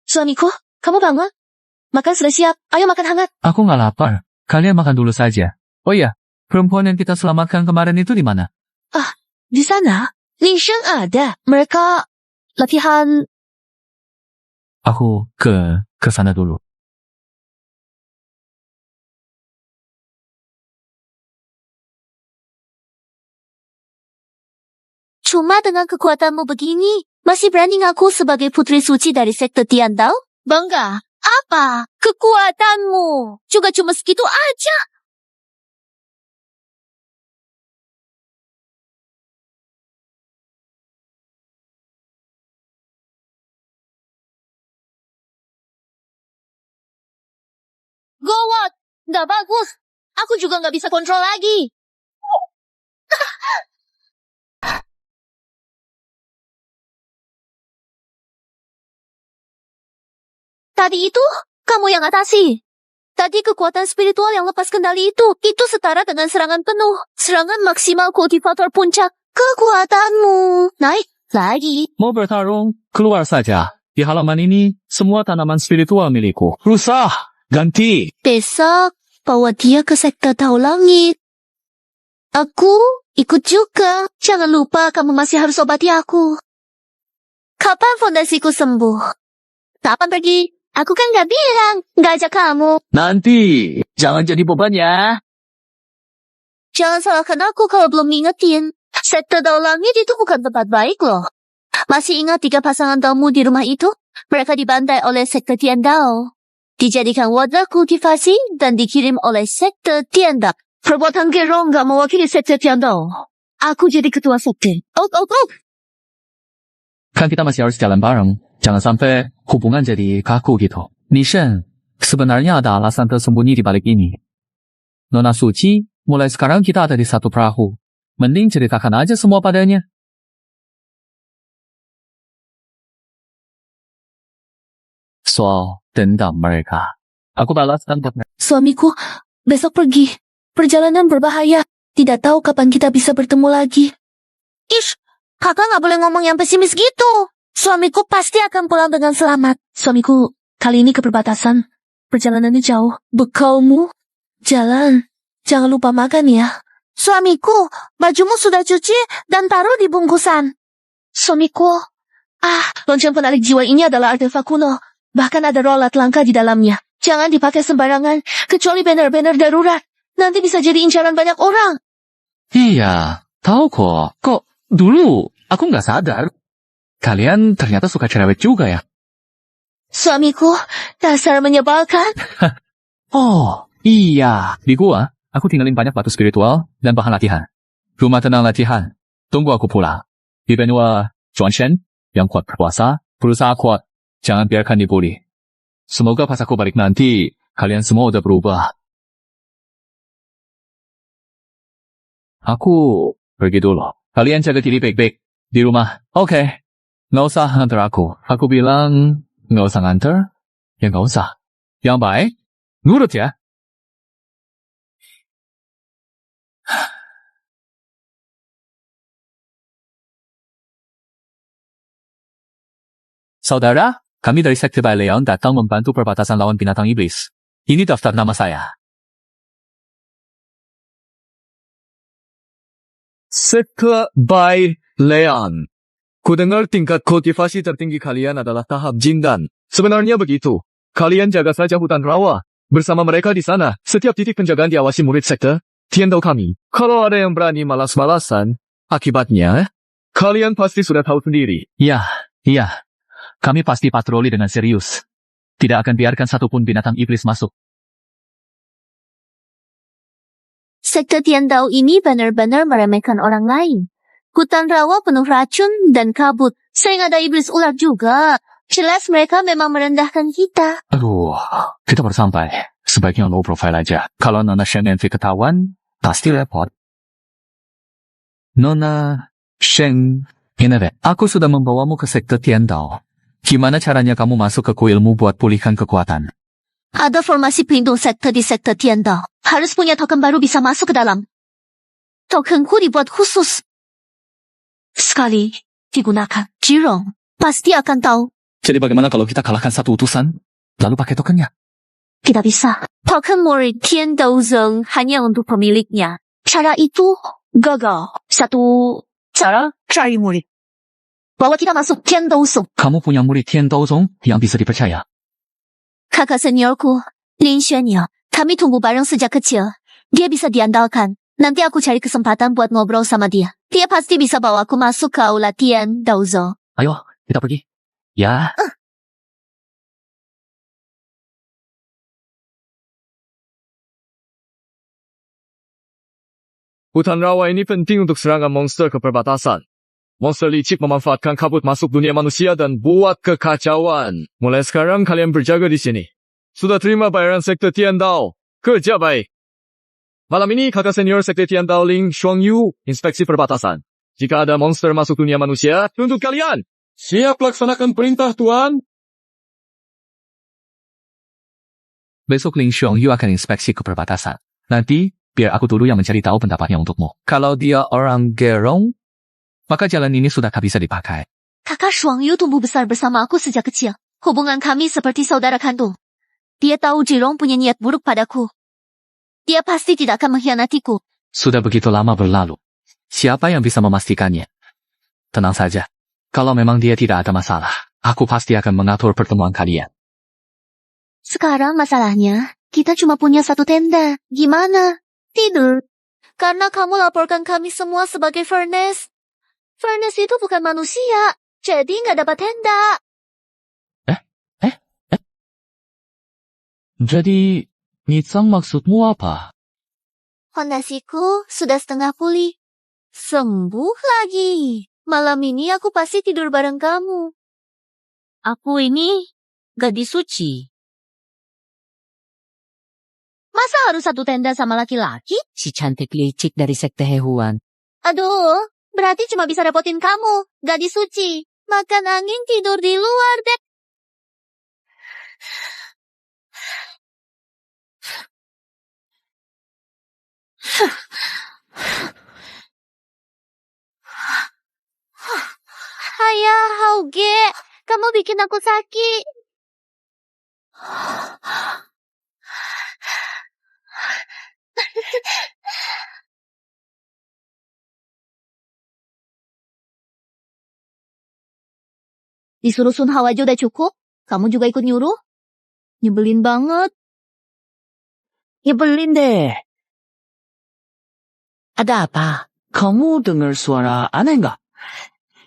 Suamiku, kamu bangun? Makan sudah siap. Ayo makan hangat. Aku gak lapar. Kalian makan dulu saja. Oh iya, perempuan yang kita selamatkan kemarin itu di mana? Di sana, Linsheng ada. Mereka latihan. Aku ke sana dulu. Cuma dengan kekuatanmu begini, masih berani ngaku sebagai putri suci dari sekte Tiandao? Bangga. Apa? Kekuatanmu. Juga cuma segitu aja. Gawat. Nggak bagus. Aku juga nggak bisa kontrol lagi. Tadi itu, kamu yang atasi. Tadi kekuatan spiritual yang lepas kendali itu setara dengan serangan penuh. Serangan maksimal kultivator puncak. Kekuatanmu naik lagi. Mau bertarung? Keluar saja. Di halaman ini, semua tanaman spiritual milikku. Rusak! Ganti! Besok, bawa dia ke sekte Tahu Langit. Aku ikut juga. Jangan lupa kamu masih harus obati aku. Kapan fondasiku sembuh? Kapan pergi? Aku kan gak bilang, gak ajak kamu. Nanti! Jangan jadi beban ya. Jangan salahkan aku kalau belum ngingetin. Sekte Tahu Langit itu bukan tempat baik loh. Masih ingat 3 pasangan tamu di rumah itu? Mereka dibantai oleh sekte Tiandao. Dijadikan wadah kultivasi dan dikirim oleh sekte Tiandao. Perbuatan gerong gak mewakili sekte Tiandao. Aku jadi ketua sekte. Oh. Kan kita masih harus jalan bareng. Jangan sampai hubungan jadi kaku gitu. Nishan, sebenarnya ada alasan tersembunyi di balik ini. Nona Suci, mulai sekarang kita ada di satu perahu. Mending ceritakan aja semua padanya. Soal dendam mereka. Aku balaskan buat mereka. Suamiku, besok pergi. Perjalanan berbahaya. Tidak tahu kapan kita bisa bertemu lagi. Ish, kakak gak boleh ngomong yang pesimis gitu. Suamiku pasti akan pulang dengan selamat. Suamiku, kali ini ke perbatasan. Perjalanannya jauh. Bekalmu, jalan. Jangan lupa makan ya. Suamiku, bajumu sudah cuci dan taruh di bungkusan. Suamiku, lonceng penarik jiwa ini adalah artefak kuno. Bahkan ada rolat langka di dalamnya. Jangan dipakai sembarangan, kecuali benar-benar darurat. Nanti bisa jadi incaran banyak orang. Iya, tahu kok. Kok dulu aku nggak sadar. Kalian ternyata suka cerewet juga ya. Suamiku, dasar menyebalkan. Oh, iya. Di gua, aku tinggalin banyak batu spiritual dan bahan latihan. Rumah tenang latihan. Tunggu aku pulang. Di benua Zhuanshen, yang kuat berpuasa, berusaha kuat Jangan biarkan dibully. Semoga pas aku balik nanti, kalian semua udah berubah. Aku pergi dulu. Kalian jaga diri baik-baik di rumah. Oke. Nggak usah nganter aku. Aku bilang, nggak usah nganter. Ya nggak usah. Yang baik, nurut ya. Saudara, kami dari Sekte Baileon datang membantu perbatasan lawan binatang iblis. Ini daftar nama saya. Sekte Baileon. Kudengar tingkat kultivasi tertinggi kalian adalah tahap jin dan. Sebenarnya begitu. Kalian jaga saja hutan rawa. Bersama mereka di sana, setiap titik penjagaan diawasi murid sekte Tiandao kami. Kalau ada yang berani malas-malasan, akibatnya, kalian pasti sudah tahu sendiri. Iya. Kami pasti patroli dengan serius. Tidak akan biarkan satupun binatang iblis masuk. Sekte Tiandao ini benar-benar meremehkan orang lain. Hutan rawa penuh racun dan kabut. Sering ada iblis ular juga. Jelas mereka memang merendahkan kita. Aduh, kita baru sampai. Sebaiknya low profile aja. Kalau Nona Sheng Envy ketahuan, pasti repot. Nona Sheng Envy, aku sudah membawamu ke Sekte Tiandao. Gimana caranya kamu masuk ke kuilmu buat pulihkan kekuatan? Ada formasi pelindung sekte di Sekte Tiandao. Harus punya token baru bisa masuk ke dalam. Tokenku dibuat khusus. Sekali digunakan, Jirong pasti akan tahu. Jadi bagaimana kalau kita kalahkan satu utusan, lalu pakai tokennya? Tidak bisa. Token murid Tiandao Zeng hanya untuk pemiliknya. Cara itu gagal. Satu cara cari murid. Bawa kita masuk Tiandao Zeng. Kamu punya murid Tiandao Zong yang bisa dipercaya. Kakak seniorku, Lin Xuanyao. Kami tunggu bareng sejak kecil. Dia bisa diandalkan. Nanti aku cari kesempatan buat ngobrol sama dia. Dia pasti bisa bawa aku masuk ke aula Tiandao Zeng. Ayo, kita pergi. Ya. Hutan rawa ini penting untuk serangan monster ke perbatasan. Monster licik memanfaatkan kabut masuk dunia manusia dan buat kekacauan. Mulai sekarang kalian berjaga di sini. Sudah terima bayaran Sekte Tiandao. Kerja baik. Malam ini kakak senior Sekte Tiandao Ling Shuangyu inspeksi perbatasan. Jika ada monster masuk dunia manusia, tuntut kalian. Siap laksanakan perintah, Tuan. Besok Ling Xiongyu akan inspeksi ke perbatasan. Nanti, biar aku dulu yang mencari tahu pendapatnya untukmu. Kalau dia orang gerong, maka jalan ini sudah tak bisa dipakai. Kakak Shuangyu tumbuh besar bersama aku sejak kecil. Hubungan kami seperti saudara kandung. Dia tahu Jirong punya niat buruk padaku. Dia pasti tidak akan mengkhianatiku. Sudah begitu lama berlalu. Siapa yang bisa memastikannya? Tenang saja. Kalau memang dia tidak ada masalah, aku pasti akan mengatur pertemuan kalian. Sekarang masalahnya, kita cuma punya satu tenda. Gimana? Tidur. Karena kamu laporkan kami semua sebagai furnace. Furnace itu bukan manusia, jadi nggak dapat tenda. Jadi, Nitsang maksudmu apa? Fondasiku sudah setengah pulih. Sembuh lagi. Malam ini aku pasti tidur bareng kamu. Aku ini gadis suci. Masa harus satu tenda sama laki-laki? Si cantik licik dari sekte hewan. Aduh, berarti cuma bisa dapetin kamu, gadis suci. Makan angin tidur di luar deh. Ayah, Hauge, kamu bikin aku sakit. Disuruh Sun Hao aja udah cukup? Kamu juga ikut nyuruh? Nyebelin banget. Nyebelin deh. Ada apa? Kamu dengar suara aneh nggak?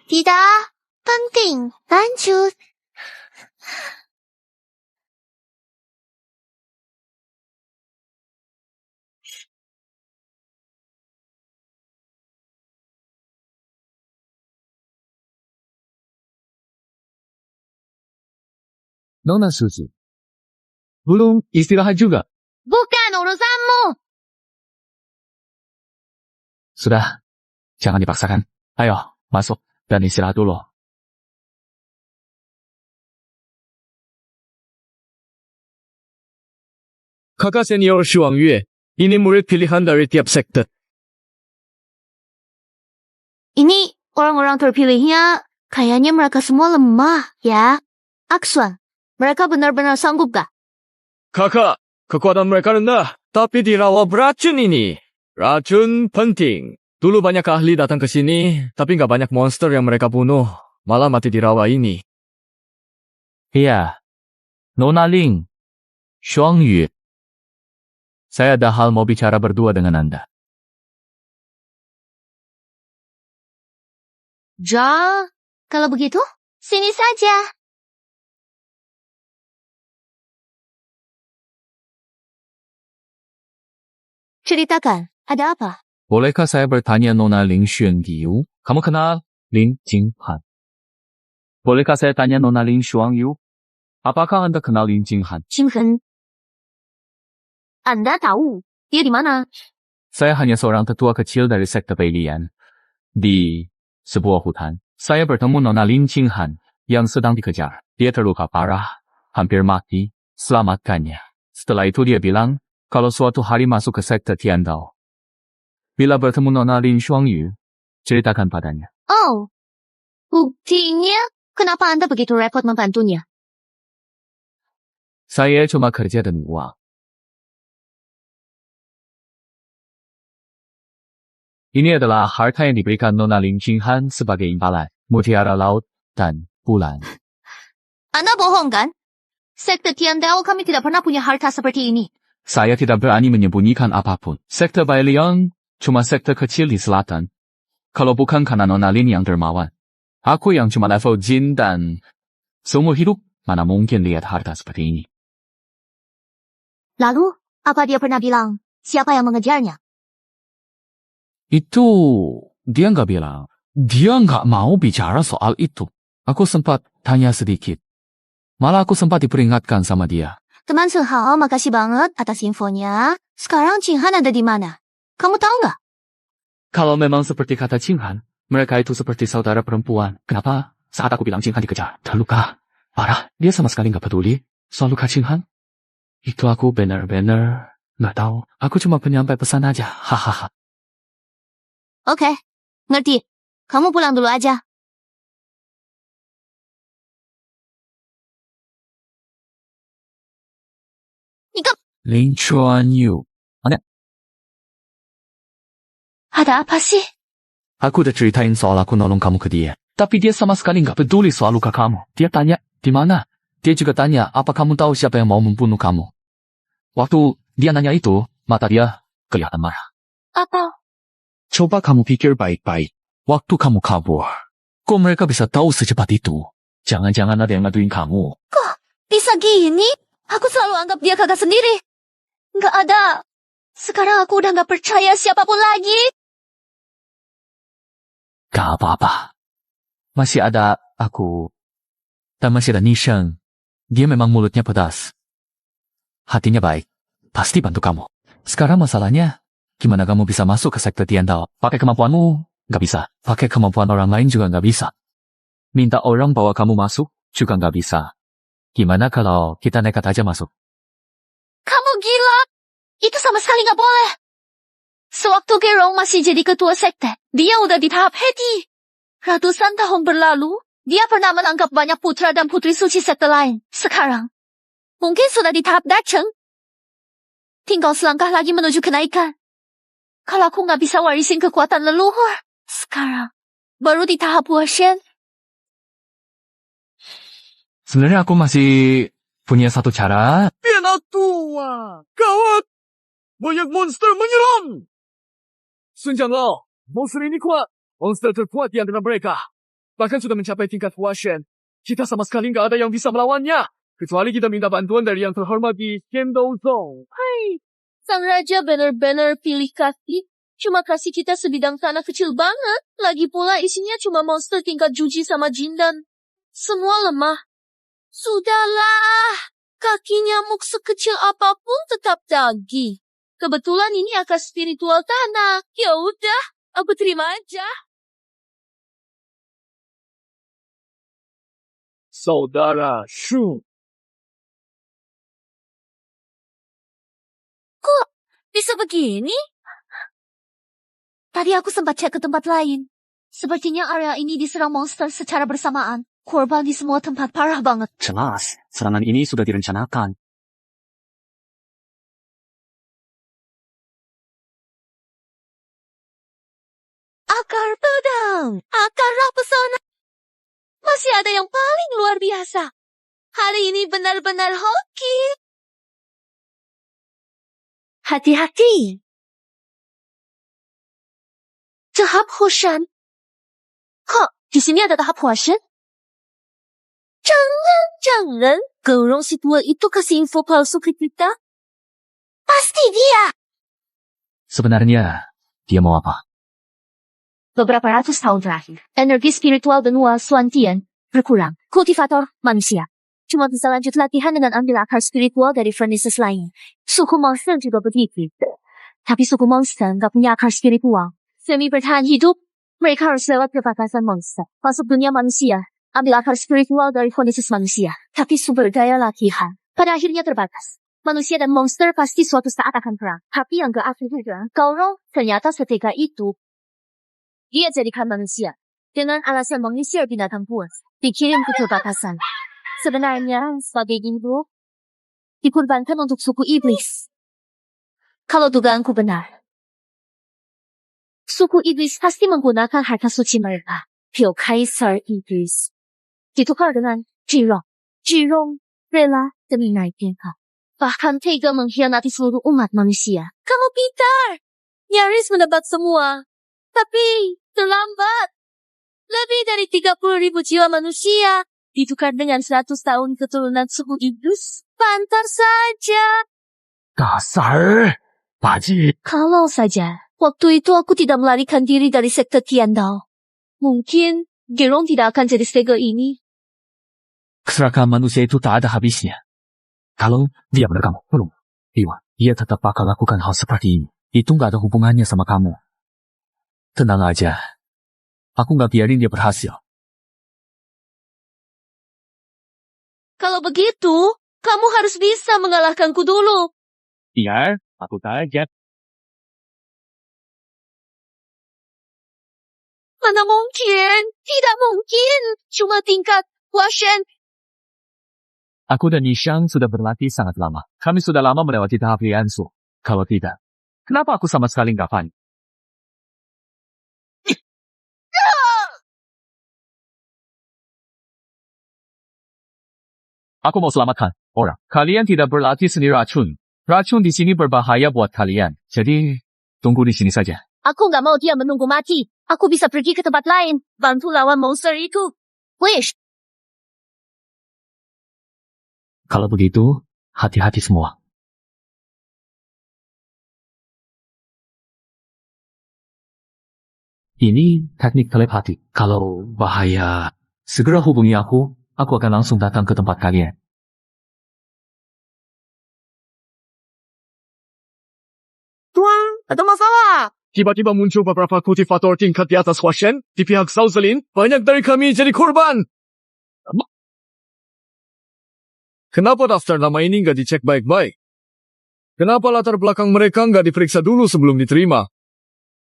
Tidak, penting. Lanjut. Nona Suzu. Belum istirahat juga. Bukan urusanmu. Sudah. Jangan dipaksakan. Ayo, masuk dan istirahat dulu. Kakak senior Shuang Yue, ini murid pilihan dari tiap sekte. Ini orang-orang terpilihnya, kayaknya mereka semua lemah, ya. Aksuan, mereka benar-benar sanggup gak? Kakak, kekuatan mereka rendah, tapi dirawat beracun ini. Racun penting. Dulu banyak ahli datang ke sini, tapi nggak banyak monster yang mereka bunuh. Malah mati di rawa ini. Iya. Nona Ling. Shuang Yu. Saya ada hal mau bicara berdua dengan Anda. Ja, kalau begitu, sini saja. Ceritakan, ada apa? Bolehkah saya bertanya Nona Ling Xuan Yu? Kamu kenal Ling Jinghan? Bolehkah saya tanya Nona Ling Xuan Yu? Apakah Anda kenal Ling Jinghan? Jinghen. Anda tahu, dia di mana? Saya hanya seorang tetua kecil dari sekte Beilian. Di sebuah hutan, saya bertemu Nona Ling Jinghan yang sedang dikejar. Dia terluka parah, hampir mati. Selamatkannya. Setelah itu dia bilang, kalau suatu hari masuk ke sekte Tiandao. Bila bertemu Nona Ling Xuan Yu, ceritakan padanya. Oh, buktinya, kenapa Anda begitu repot membantunya? Saya cuma kerja dan uang. Ini adalah harta yang diberikan Nona Ling Jinghan sebagai imbalan, mutiara laut dan bulan. Anda bohong kan? Sekte Tiandao kami tidak pernah punya harta seperti ini. Saya tidak berani menyembunyikan apapun. Sekte Beilian cuma sekte kecil di selatan. Kalau bukan karena Nona Ling yang dermawan, aku yang cuma level Jin dan seumur hidup mana mungkin lihat harta seperti ini. Lalu, apa dia pernah bilang? Siapa yang mengejarnya? Itu dia nggak bilang. Dia nggak mau bicara soal itu. Aku sempat tanya sedikit. Malah aku sempat diperingatkan sama dia. Teman sehal, makasih banget atas infonya. Sekarang Jinghan ada di mana? Kamu tahu nggak? Kalau memang seperti kata Jinghan, mereka itu seperti saudara perempuan. Kenapa saat aku bilang Jinghan dikejar, terluka parah, dia sama sekali nggak peduli soal luka Jinghan? Itu aku benar-benar nggak tahu. Aku cuma penyampai pesan aja. Hahaha. Oke, ngerti. Kamu pulang dulu aja. Ika, Ling Chuan Yu. ada apa sih? Aku udah ceritain soal aku nolong kamu ke dia. Tapi dia sama sekali nggak peduli soal luka kamu. Dia tanya, di mana? Dia juga tanya, apa kamu tahu siapa yang mau membunuh kamu? Waktu dia nanya itu, mata dia kelihatan marah. Apa? Coba kamu pikir baik-baik. Waktu kamu kabur, kok mereka bisa tahu secepat itu? Jangan-jangan ada yang ngaduin kamu. Bisa gini? Aku selalu anggap dia kakak sendiri. Nggak ada. Sekarang aku udah nggak percaya siapapun lagi. Gak apa-apa. Masih ada aku. Dan masih ada Nisheng. Dia memang mulutnya pedas. Hatinya baik. Pasti bantu kamu. Sekarang masalahnya, gimana kamu bisa masuk ke sekte Tiandao? Pakai kemampuanmu? Gak bisa. Pakai kemampuan orang lain juga gak bisa. Minta orang bawa kamu masuk juga gak bisa. Gimana kalau kita nekat aja masuk? Kamu gila. Itu sama sekali nggak boleh. Sewaktu Gerong masih jadi ketua sekte, dia udah di tahap Hedi. Ratusan tahun berlalu, dia pernah menangkap banyak putra dan putri suci sekte lain. Sekarang, mungkin sudah di tahap Dacheng. Tinggal selangkah lagi menuju kenaikan. Kalau aku nggak bisa warisin kekuatan leluhur, sekarang, baru di tahap Wuxian. Sebenarnya aku masih punya satu cara. Piana tua! Gawat! Banyak monster menyerang! Sun Changlao, monster ini kuat. Monster terkuat di antara mereka. Bahkan sudah mencapai tingkat Huashen. Kita sama sekali nggak ada yang bisa melawannya. Kecuali kita minta bantuan dari yang terhormat di Kendo Zone. Hai, sang raja benar-benar pilih kasih. Cuma kasih kita sebidang tanah kecil banget. Lagi pula isinya cuma monster tingkat Juji sama Jindan. Semua lemah. Sudahlah. Kaki nyamuk sekecil apapun tetap daging. Kebetulan ini akar spiritual tanah. Ya udah, aku terima aja. Saudara Shu. Bisa begini? Tadi aku sempat cek ke tempat lain. Sepertinya area ini diserang monster secara bersamaan. Korban di semua tempat parah banget. Jelas, serangan ini sudah direncanakan. Akar pedang. Akar pesona. Masih ada yang paling luar biasa. Hari ini benar-benar hoki. Hati-hati. Tahap Hoshan. Kok, di sini ada tahap Hoshan? Jangan. Gerong si tua itu kasih info palsu ke kita. Pasti dia. Sebenarnya, dia mau apa? Beberapa ratus tahun terakhir, energi spiritual benua Suantian berkurang. Kultivator manusia cuma bisa lanjut latihan dengan ambil akar spiritual dari furnaces lain. Suku monster juga begitu. Tapi suku monster nggak punya akar spiritual. Semi bertahan hidup, mereka harus lewat perbatasan monster. Masuk dunia manusia, ambil akar spiritual dari furnaces manusia. Tapi sumber daya latihan pada akhirnya terbatas. Manusia dan monster pasti suatu saat akan perang. Tapi yang gak akhir juga, Gaurong ternyata setika itu. Dia jadikan manusia dengan alasan mengusir binatang buas, dikirim ke perbatasan. Sebenarnya, sebagai ibu, dikurbankan untuk suku iblis. Kalau dugaanku benar, suku iblis pasti menggunakan harta suci mereka. Pio Kaisar Iblis ditukar dengan Jirong. Jirong rela demi naik pangkat. Bahkan tega mengkhianati seluruh umat manusia. Kamu pintar. Nyaris menebak semua. Tapi terlambat. Lebih dari 30.000 jiwa manusia ditukar dengan 100 tahun keturunan suku iblis. Pantar saja. Dasar, Baji. Kalau saja waktu itu aku tidak melarikan diri dari sekte Tiandao, mungkin Gerong tidak akan jadi segel ini. Keserakahan manusia itu tak ada habisnya. Kalau dia benar kamu, belum. Iwan, dia tetap bakal lakukan hal seperti ini. Itu nggak ada hubungannya sama kamu. Tenang aja. Aku nggak biarin dia berhasil. Kalau begitu, kamu harus bisa mengalahkanku dulu. Biar aku kaget. Mana mungkin? Tidak mungkin. Cuma tingkat Huashen. Aku dan Nishang sudah berlatih sangat lama. Kami sudah lama melewati tahap Liansu. Kalau tidak, kenapa aku sama sekali nggak panik? Aku mau selamatkan orang. Kalian tidak berlatih seni racun. Racun di sini berbahaya buat kalian. Jadi, tunggu di sini saja. Aku nggak mau dia menunggu mati. Aku bisa pergi ke tempat lain. Bantu lawan monster itu. Wish. Kalau begitu, hati-hati semua. Ini teknik telepati. Kalau bahaya, segera hubungi aku akan langsung datang ke tempat kalian. Tuan, ada masalah. Tiba-tiba muncul beberapa kultivator tingkat di atas Huashen. Di pihak Sauzelin, banyak dari kami jadi korban. Kenapa daftar nama ini nggak dicek baik-baik? Kenapa latar belakang mereka nggak diperiksa dulu sebelum diterima?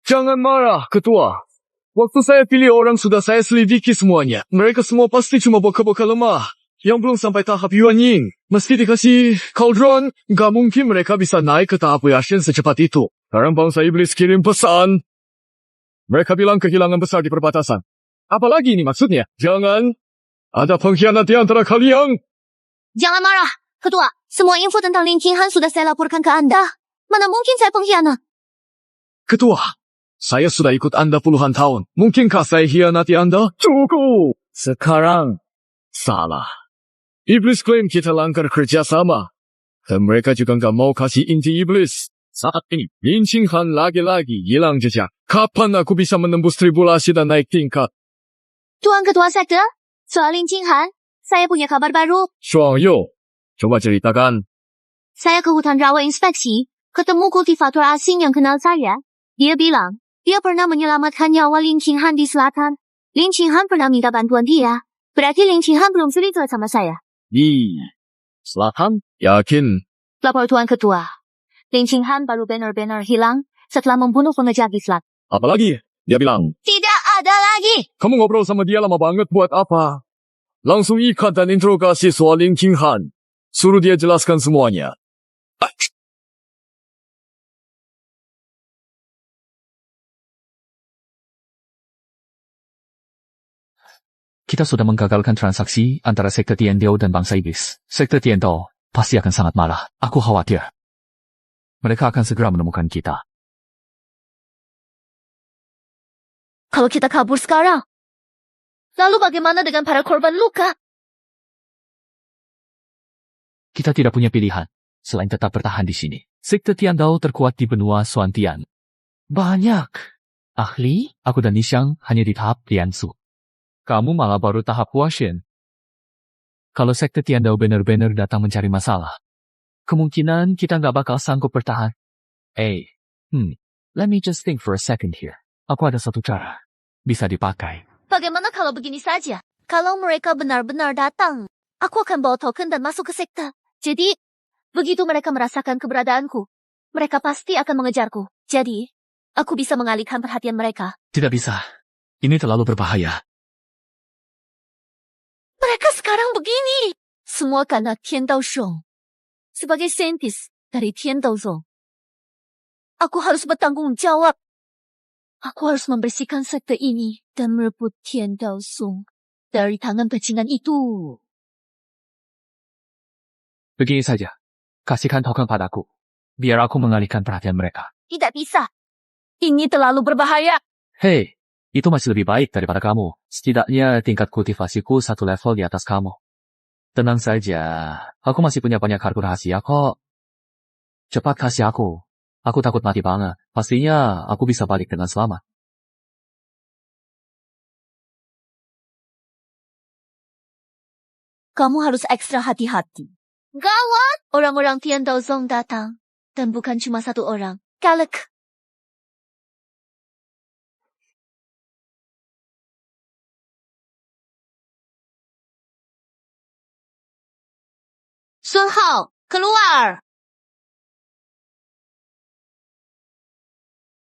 Jangan marah, Ketua. Waktu saya pilih orang sudah saya selidiki semuanya. Mereka semua pasti cuma boka-boka lemah. Yang belum sampai tahap Yuan Ying. Meski dikasih cauldron, nggak mungkin mereka bisa naik ke tahap Huashen secepat itu. Sekarang bangsa iblis kirim pesan. Mereka bilang kehilangan besar di perbatasan. Apalagi ini maksudnya? Jangan. Ada pengkhianat di antara kalian. Jangan marah, Ketua. Semua info tentang Lin Qinghan sudah saya laporkan ke Anda. Mana mungkin saya pengkhianat? Ketua, saya sudah ikut Anda puluhan tahun. Mungkinkah saya hianati Anda? Cukup. Sekarang, salah. Iblis klaim kita langgar kerjasama. Dan mereka juga nggak mau kasih inti iblis. Saat ini, Lin Qinghan lagi-lagi hilang jejak. Kapan aku bisa menembus tribulasi dan naik tingkat? Tuan Ketua Sekte, soal Lin Qinghan, Saya punya kabar baru. Shuangyu, coba ceritakan. Saya ke hutan rawa inspeksi, ketemu kultivator asing yang kenal saya. Dia bilang, dia pernah menyelamatkan nyawa Lin Qinghan di selatan. Lin Qinghan pernah minta bantuan dia. Berarti Lin Qinghan belum cerita sama saya. Di selatan? Yakin? Lapor Tuan Ketua. Lin Qinghan baru benar-benar hilang setelah membunuh pengejar di selatan. Apalagi? Dia bilang, Tidak ada lagi. kamu ngobrol sama dia lama banget buat apa? Langsung ikat dan interogasi soal Lin Qinghan. Suruh dia jelaskan semuanya. Kita sudah menggagalkan transaksi antara sekte Tiandao dan bangsa iblis. Sekte Tiandao pasti akan sangat marah. Aku khawatir. Mereka akan segera menemukan kita. Kalau kita kabur sekarang, lalu bagaimana dengan para korban luka? Kita tidak punya pilihan selain tetap bertahan di sini. Sekte Tiandao terkuat di benua Suantian. Banyak ahli, aku dan Nishang hanya di tahap Liansu. Kamu malah baru tahap Huashen. Kalau sekte Tiandao benar-benar datang mencari masalah, kemungkinan kita nggak bakal sanggup bertahan. Let me just think for a second here. Aku ada satu cara. Bisa dipakai. Bagaimana kalau begini saja? Kalau mereka benar-benar datang, aku akan bawa token dan masuk ke sekte. Jadi, begitu mereka merasakan keberadaanku, mereka pasti akan mengejarku. Jadi, aku bisa mengalihkan perhatian mereka. Tidak bisa. Ini terlalu berbahaya. Mereka sekarang begini. Semua karena Tiandao Song. Sebagai saintis dari Tiandao Zong, aku harus bertanggung jawab. Aku harus membersihkan sekte ini dan merebut Tiandao Song dari tangan bajingan itu. Begini saja. Kasihkan token padaku. Biar aku mengalihkan perhatian mereka. Tidak bisa. Ini terlalu berbahaya. Hei, itu masih lebih baik daripada kamu. Setidaknya tingkat kultivasiku satu level di atas kamu. Tenang saja. Aku masih punya banyak kartu rahasia kok. Cepat kasih aku. Aku takut mati banget. Pastinya aku bisa balik dengan selamat. Kamu harus ekstra hati-hati. Gawat! Orang-orang Tiandao Zong datang. Dan bukan cuma satu orang. Galak. Sun Hao, keluar!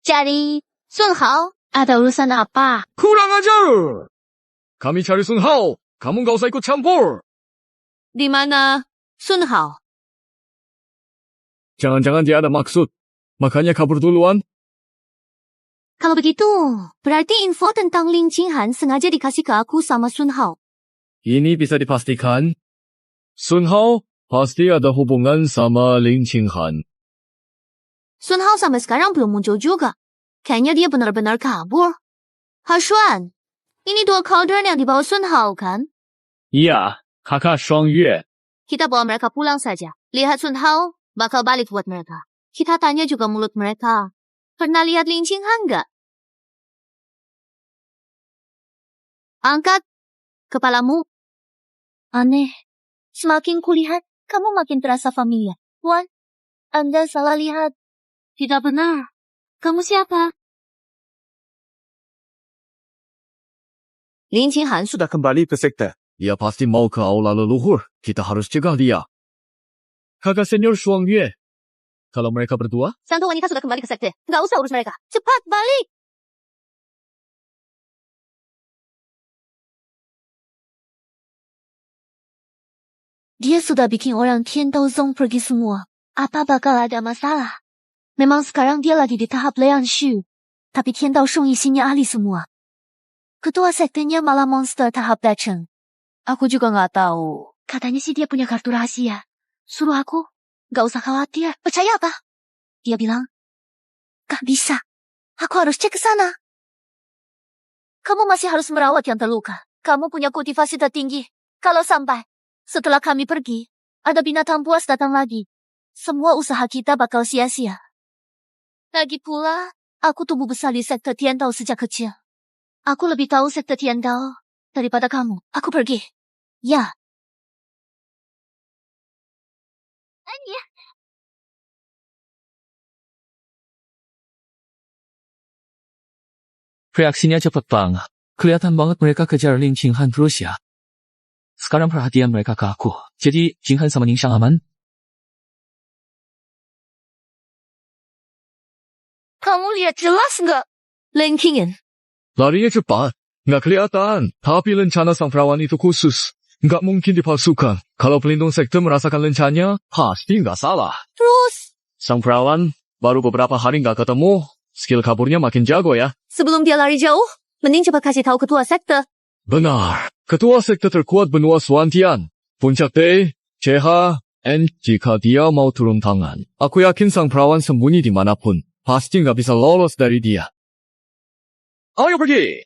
Jadi, Sun Hao, ada urusan apa? Kurang ajar! Kami cari Sun Hao. Kamu nggak usah ikut campur. Di mana Sun Hao? Jangan-jangan dia ada maksud. Makanya kabur duluan. Kalau begitu, berarti info tentang Lin Qinghan sengaja dikasih ke aku sama Sun Hao. Ini bisa dipastikan. Sun Hao pasti ada hubungan sama Lin Qinghan. Sun Hao sampai sekarang belum muncul juga. Kayaknya dia benar-benar kabur. Hashuan, ini dua cauldron yang dibawa Sun Hao kan? Iya, kakak Shuangyue. Kita bawa mereka pulang saja. Lihat Sun Hao, bakal balik buat mereka. Kita tanya juga mulut mereka. Pernah lihat Lin Qinghan nggak? Angkat kepalamu. Aneh. Semakin kulihat, kamu makin terasa familiar. Tuan, Anda salah lihat. Tidak benar. Kamu siapa? Lin Qinghan Sudah kembali ke sekte. Dia pasti mau ke aula leluhur. Kita harus cegah dia. Kakak senior Shuangyue. Kalau mereka berdua, Sang wanita sudah kembali ke sekte. Nggak usah urus mereka. Cepat balik! Dia sudah bikin orang Tiandao Zong pergi semua. Apa bakal ada masalah? Memang sekarang dia lagi di tahap Lian Shu. Tapi Tiandao Song isinya ahli semua. Ketua sektenya malah monster tahap Dacheng. Aku juga nggak tahu. Katanya sih dia punya kartu rahasia. Suruh aku. Nggak usah khawatir. Percaya apa? Dia bilang, gak bisa. Aku harus cek ke sana. Kamu masih harus merawat yang terluka. Kamu punya kultivasi tertinggi. Kalau sampai setelah kami pergi, ada binatang buas datang lagi. Semua usaha kita bakal sia-sia. Lagi pula, aku tumbuh besar di sekte Tiandao sejak kecil. Aku lebih tahu sekte Tiandao daripada kamu. Aku pergi. Ya, Reaksinya cepat banget. Kelihatan banget mereka kejar Lin Qinghan terus ya. Sekarang perhatian mereka ke aku. Jadi, Qinghan sama Ningxiang aman? Kamu lihat jelas nggak? Lin Qinghan. Larinya cepat. Nggak kelihatan. Tapi lencana sang perawan itu khusus. Nggak mungkin dipalsukan. Kalau pelindung sekte merasakan lencanya, pasti nggak salah. Terus, Sang perawan baru beberapa hari nggak ketemu. Skill kaburnya makin jago ya. sebelum dia lari jauh, mending cepat kasih tahu ketua sekte. Benar. Ketua sekte terkuat benua Suantian. Puncak D, CH, N jika dia mau turun tangan. Aku yakin sang perawan sembunyi dimanapun. Pasti nggak bisa lolos dari dia. Ayo pergi!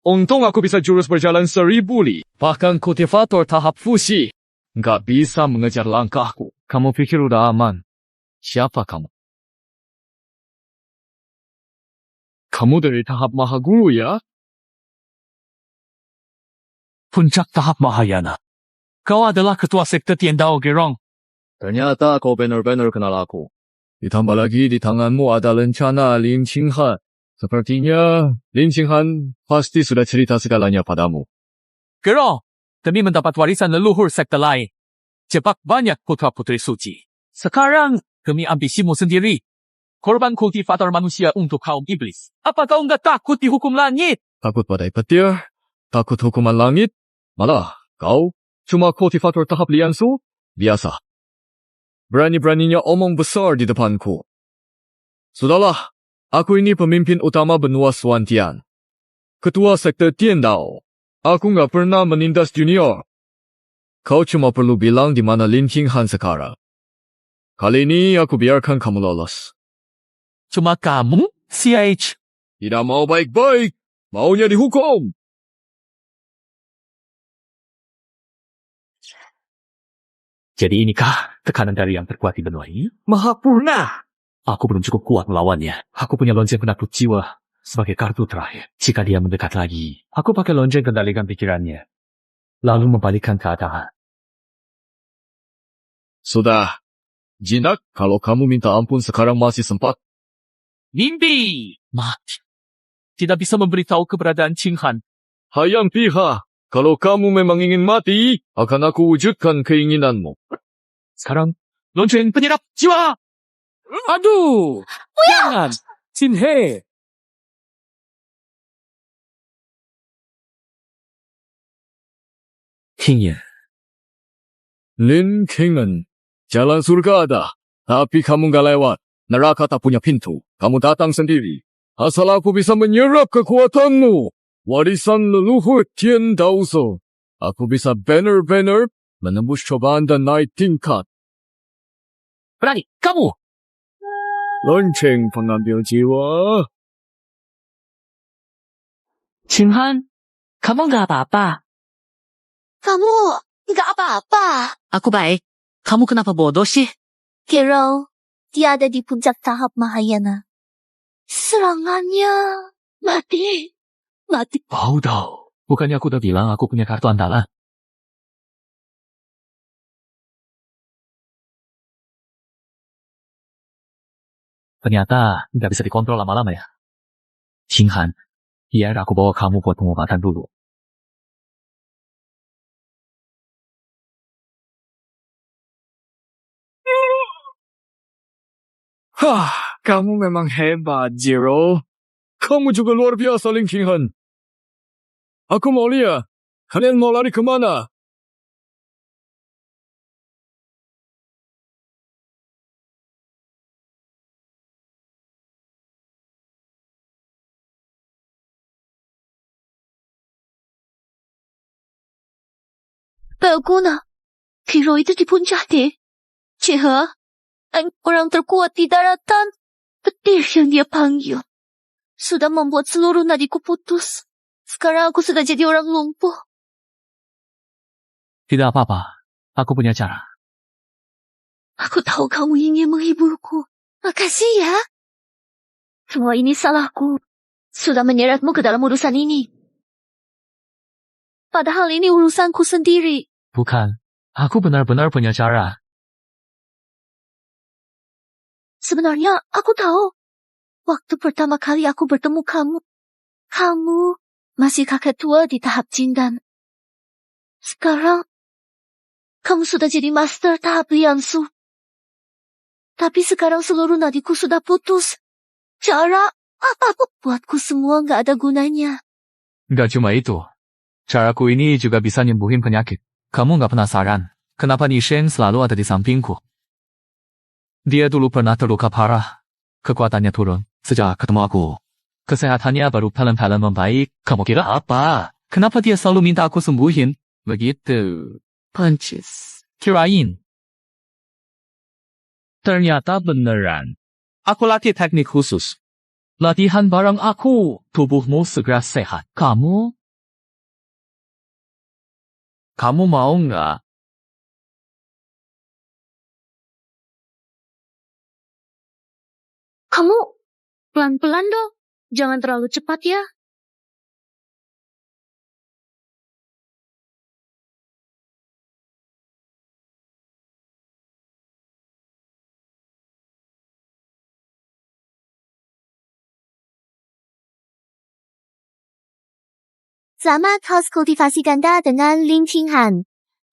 Untung aku bisa jurus berjalan 1000 li. Bahkan kultivator tahap fusi nggak bisa mengejar langkahku. Kamu pikir udah aman? Siapa kamu? Kamu dari tahap Mahaguru ya? Puncak tahap Mahayana. Kau adalah ketua sekte Tiandao Gerong. Ternyata kau benar-benar kenal aku. Ditambah lagi di tanganmu ada lencana Lin Qinghan. Sepertinya Lin Qinghan pasti sudah cerita segalanya padamu. Gerong, demi mendapat warisan leluhur sekte lain. Jebak banyak putra-putri suci. Sekarang, demi ambisimu sendiri. Korban kultivator manusia untuk kaum iblis. Apa kau nggak takut dihukum langit? Takut badai petir, takut hukuman langit, malah kau cuma kultivator tahap Liansu? Biasa. Berani-beraninya omong besar di depanku. Sudahlah, aku ini pemimpin utama benua Suantian. Ketua sekte Tiandao. Aku nggak pernah menindas junior. Kau cuma perlu bilang di mana Lin Qinghan sekarang. Kali ini aku biarkan kamu lolos. Cuma kamu, CH. Tidak mau baik-baik, maunya dihukum. Jadi inikah tekanan dari yang terkuat di benua ini? Mahapurna. Aku belum cukup kuat melawannya. Aku punya lonceng penakluk jiwa sebagai kartu terakhir. Jika dia mendekat lagi, aku pakai lonceng kendalikan pikirannya. Lalu membalikkan keadaan. Sudah. Jinak, kalau kamu minta ampun sekarang masih sempat. Mimpi. Mati. Tidak bisa memberitahu keberadaan Qinghan. Hayang Piha, kalau kamu memang ingin mati, akan aku wujudkan keinginanmu. Sekarang, lonceng penyerap jiwa. Aduh. Jangan. Jinhe. Qingyan, Lin Qinghan, jalan surga ada, tapi kamu nggak lewat. Neraka tak punya pintu, kamu datang sendiri. Asal aku bisa menyerap kekuatanmu. Warisan leluhur Tiandao. Aku bisa benar-benar menembus cobaan dan naik tingkat. Berani, kamu. Lonceng pengambil jiwa. Qinghan, kamu nggak apa-apa. Kamu nggak apa-apa. Aku baik. Kamu kenapa bodoh sih? Gerong, dia ada di puncak tahap Mahayana. Serangannya mati. Mati. bodoh. Bukannya aku udah bilang aku punya kartu andalan? Ternyata nggak bisa dikontrol lama-lama ya. Qinghan, biar aku bawa kamu buat pengobatan dulu. Hah, kamu memang hebat, Zero. Kamu juga luar biasa, Lin Qinghan. Aku mau lihat. Kalian mau lari kemana? Baguna, Kiro itu di puncak deh. Ceha, orang terkuat di daratan. Petir yang dia panggil. Sudah membuat seluruh nadiku putus. Sekarang aku sudah jadi orang lumpuh. Tidak apa-apa. Aku punya cara. Aku tahu kamu ingin menghiburku. Makasih ya. Semua ini salahku. Sudah menyeretmu ke dalam urusan ini. Padahal ini urusanku sendiri. Bukan. Aku benar-benar punya cara. Sebenarnya aku tahu. Waktu pertama kali aku bertemu kamu masih kakek tua di tahap Jindan. Sekarang, kamu sudah jadi master tahap Liansu. Tapi sekarang seluruh nadiku sudah putus. Cara apa-apa buatku semua nggak ada gunanya. Nggak cuma itu. Caraku ini juga bisa nyembuhin penyakit. Kamu nggak penasaran, kenapa Nishen selalu ada di sampingku? Dia dulu pernah terluka parah. Kekuatannya turun sejak ketemu aku. Kesehatannya baru pelan-pelan membaik. Kamu kira apa? Kenapa dia selalu minta aku sembuhin? Begitu. Punches. Kirain. Ternyata beneran. Aku latih teknik khusus. Latihan bareng aku, tubuhmu segera sehat. Kamu mau nggak? Kamu pelan-pelan dong. Jangan terlalu cepat ya. Selamat host kultivasi ganda dengan Lim Ching Han.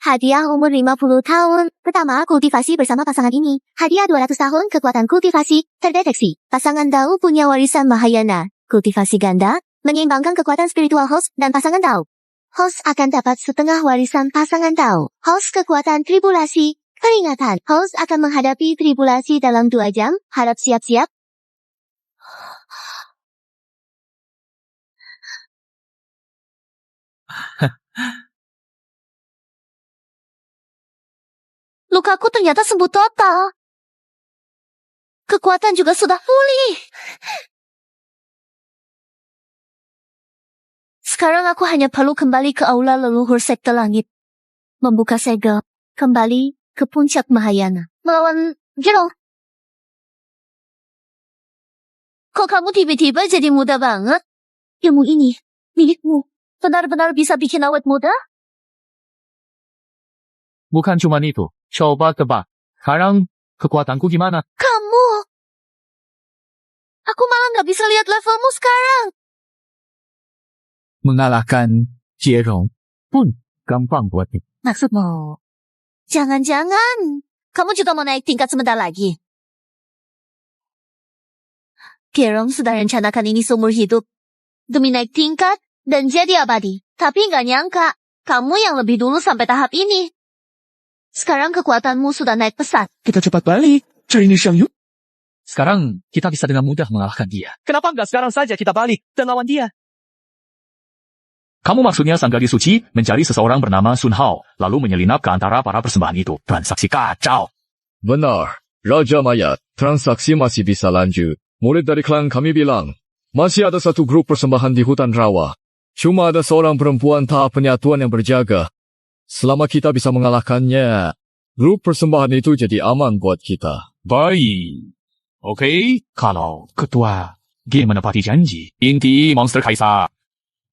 Hadiah umur 50 tahun. Pertama, kultivasi bersama pasangan ini. Hadiah 200 tahun kekuatan kultivasi terdeteksi. Pasangan Dao punya warisan Mahayana. Kultivasi ganda menyeimbangkan kekuatan spiritual host dan pasangan Dao. Host akan dapat setengah warisan pasangan Dao. Host kekuatan tribulasi peringatan. Host akan menghadapi tribulasi dalam 2 jam. Harap siap-siap. Lukaku ternyata sembuh total. Kekuatan juga sudah pulih. Sekarang aku hanya perlu kembali ke aula leluhur sekte langit. Membuka segel. Kembali ke puncak Mahayana. Melawan Geralt. Kok kamu tiba-tiba jadi muda banget? Ilmu ini, milikmu, benar-benar bisa bikin awet muda? Bukan cuma itu. Coba tebak. Sekarang, kekuatanku gimana? Kamu! Aku malah nggak bisa lihat levelmu sekarang. Mengalahkan Jerong pun gampang buatnya. Maksudmu? Jangan-jangan kamu juga mau naik tingkat sebentar lagi. Pierong sudah rencanakan ini seumur hidup. Demi naik tingkat dan jadi abadi. Tapi nggak nyangka, kamu yang lebih dulu sampai tahap ini. Sekarang kekuatanmu sudah naik pesat. Kita cepat balik. Cari Nishan yuk. Sekarang kita bisa dengan mudah mengalahkan dia. Kenapa nggak sekarang saja kita balik dan lawan dia? Kamu maksudnya sang gadis suci mencari seseorang bernama Sun Hao, lalu menyelinap ke antara para persembahan itu. Transaksi kacau. Benar, Raja Mayat, transaksi masih bisa lanjut. Murid dari klan kami bilang, masih ada satu grup persembahan di hutan rawa. Cuma ada seorang perempuan tahap penyatuan yang berjaga. Selama kita bisa mengalahkannya, grup persembahan itu jadi aman buat kita. Baik. Oke, kalau ketua dia menepati janji, inti monster kaisar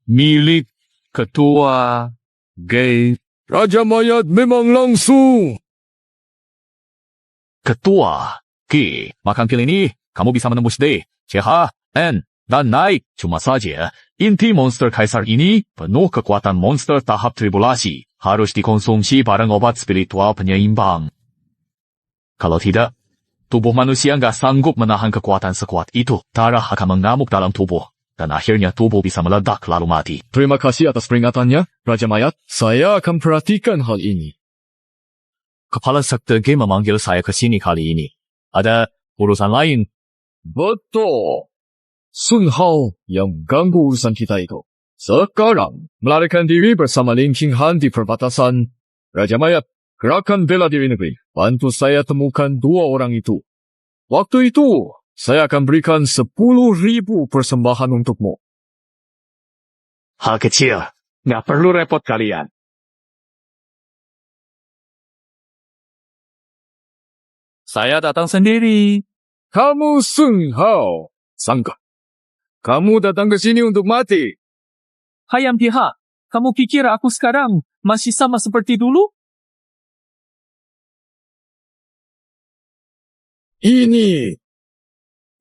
milik ketua G. Raja Mayat memang langsung. Ketua G. Makan pil ini, kamu bisa menembus D, CH, N, dan naik. Cuma saja, inti monster kaisar ini penuh kekuatan monster tahap tribulasi. Harus dikonsumsi bareng obat spiritual penyeimbang. Kalau tidak, tubuh manusia nggak sanggup menahan kekuatan sekuat itu. Darah akan mengamuk dalam tubuh. Dan akhirnya tubuh bisa meledak lalu mati. Terima kasih atas peringatannya, Raja Mayat. Saya akan perhatikan hal ini. Kepala sekte G memanggil saya ke sini kali ini. Ada urusan lain. Betul. Sun Hao yang ganggu urusan kita itu. Sekarang, melarikan diri bersama Lim Ching Han di perbatasan. Raja Mayat, gerakan bela diri negeri. Bantu saya temukan 2 orang itu. Waktu itu, saya akan berikan 10.000 persembahan untukmu. Hal kecil. Nggak perlu repot kalian. Saya datang sendiri. Kamu Sun Hao. Sangka. Kamu datang ke sini untuk mati. Hayam pihak, kamu pikir aku sekarang masih sama seperti dulu? Ini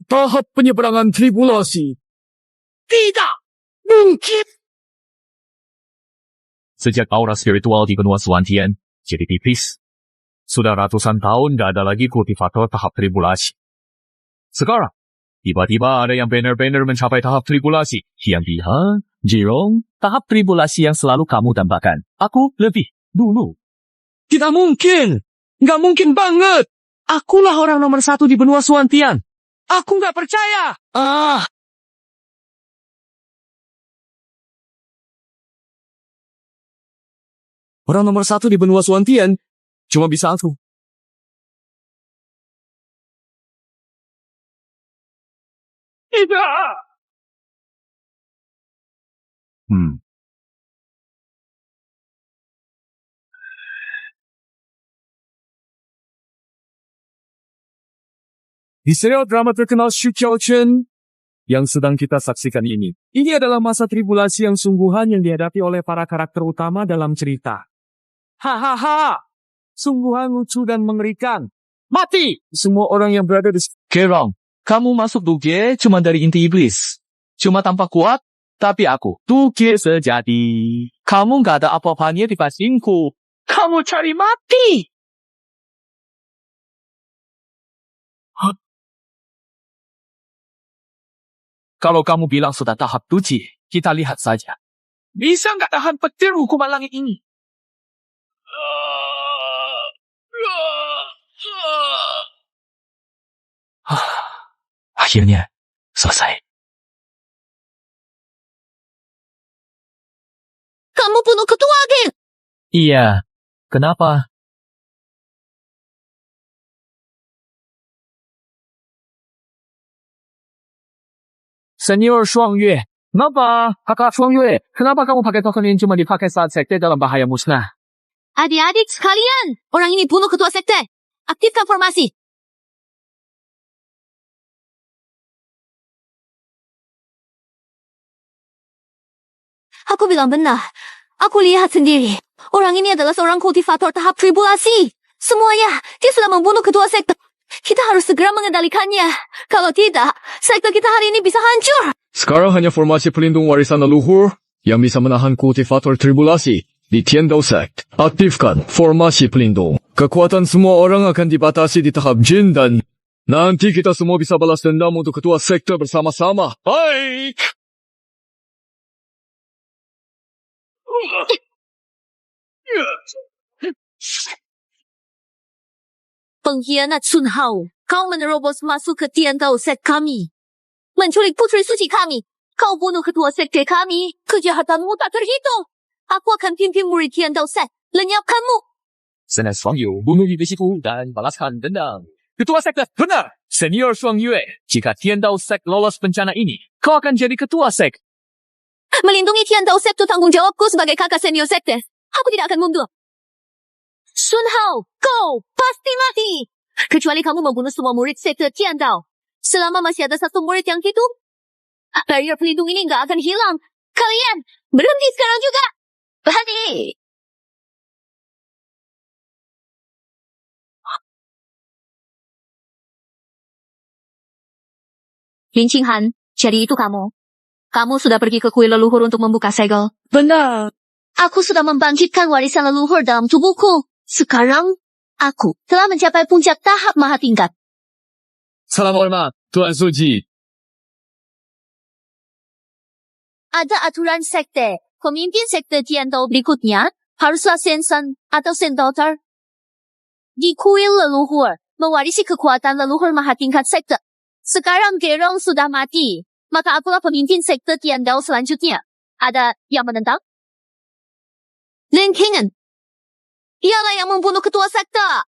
tahap penyeberangan tribulasi. Tidak mungkin. Sejak aura spiritual di benua Suantian jadi tipis, sudah ratusan tahun gak ada lagi kultivator tahap tribulasi. Sekarang, tiba-tiba ada yang benar-benar mencapai tahap tribulasi. Yang lihat, Jirong, tahap tribulasi yang selalu kamu dambakan. Aku lebih dulu. Tidak mungkin. Nggak mungkin banget. Akulah orang nomor 1 di benua Suantian. Aku nggak percaya. Orang nomor 1 di benua Suantian cuma bisa aku. Tidak. Di serial drama terkenal Shu Qiaochen yang sedang kita saksikan ini adalah masa tribulasi yang sungguhan yang dihadapi oleh para karakter utama dalam cerita. Hahaha, sungguhan lucu dan mengerikan. Mati semua orang yang berada di... Gerong, kamu masuk Duge cuma dari inti iblis. Cuma tampak kuat, tapi aku Duge sejati. Kamu gak ada apa-apanya di pasinku. Kamu cari mati. Kalau kamu bilang sudah tahap tuji, kita lihat saja. Bisa nggak tahan petir hukuman langit ini? Akhirnya, selesai. Kamu bunuh ketua geng. Iya, kenapa? Senior Shuangyue, kenapa? Kakak Shuangyue, kenapa kamu pakai token ini cuma dipakai saat sekte dalam bahaya musnah? Adik-adik sekalian, orang ini bunuh ketua sekte. Aktifkan formasi. Aku bilang benar. Aku lihat sendiri. Orang ini adalah seorang kultivator tahap tribulasi. Semuanya, dia sudah membunuh ketua sekte. Kita harus segera mengendalikannya. Kalau tidak, sekte kita hari ini bisa hancur. Sekarang hanya formasi pelindung warisan leluhur yang bisa menahan kultivator tribulasi di Tiandao Sect. Aktifkan formasi pelindung. Kekuatan semua orang akan dibatasi di tahap jin dan nanti kita semua bisa balas dendam untuk ketua sekte bersama-sama. Baik! Pengkhianat Sun Hao, kau menerobos masuk ke Tiandao Sect kami. Menculik putri suci kami. Kau bunuh ketua sekte kami. Kejahatanmu tak terhitung. Aku akan pimpin murid Tiandao Sect. Lenyapkanmu. Senes Shuangyu bunuh iblis-ibu dan balaskan dendam. Ketua sekte, benar! Senior Shuangyue, jika Tiandao Sect lolos bencana ini, kau akan jadi ketua sek. Melindungi Tiandao Sect itu tanggung jawabku sebagai kakak senior sekte. Aku tidak akan mundur. Sun Hao, kau pasti mati. Kecuali kamu membunuh semua murid sekte Tiandao. Selama masih ada satu murid yang hidup, barrier pelindung ini nggak akan hilang. Kalian berhenti sekarang juga. Berhenti. Lin Qinghan, jadi itu kamu. Kamu sudah pergi ke kuil leluhur untuk membuka segel. Benar. Aku sudah membangkitkan warisan leluhur dalam tubuhku. Sekarang, aku telah mencapai puncak tahap maha tingkat. Salam hormat, Tuan Suji. Ada aturan sekte. Pemimpin sekte Tiandao berikutnya haruslah Sensen atau Sendaughter. Di kuil leluhur, mewarisi kekuatan leluhur maha tingkat sekte. Sekarang Gerong sudah mati. Maka akulah pemimpin sekte Tiandao selanjutnya. Ada yang menentang? Lin Qinghan. Ialah yang membunuh ketua sekte.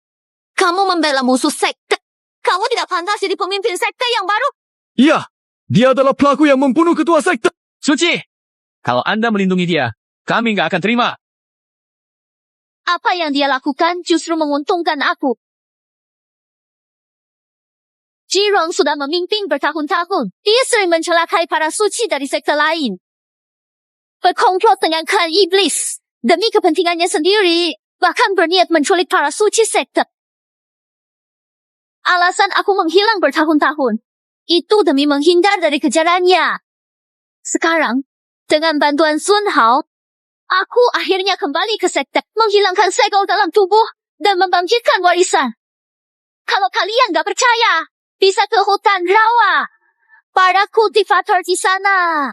Kamu membela musuh sekte. Kamu tidak pantas jadi pemimpin sekte yang baru. Iya, dia adalah pelaku yang membunuh ketua sekte. Suci, kalau Anda melindungi dia, kami nggak akan terima. Apa yang dia lakukan justru menguntungkan aku. Jirong sudah memimpin bertahun-tahun. Dia sering mencelakai para suci dari sekte lain. Berkomplot dengan klan iblis. Demi kepentingannya sendiri. Bahkan berniat menculik para suci sekte. Alasan aku menghilang bertahun-tahun. Itu demi menghindar dari kejarannya. Sekarang, dengan bantuan Sun Hao, aku akhirnya kembali ke sekte, menghilangkan segel dalam tubuh, dan membangkitkan warisan. Kalau kalian gak percaya, bisa ke hutan rawa. Para kultivator di sana.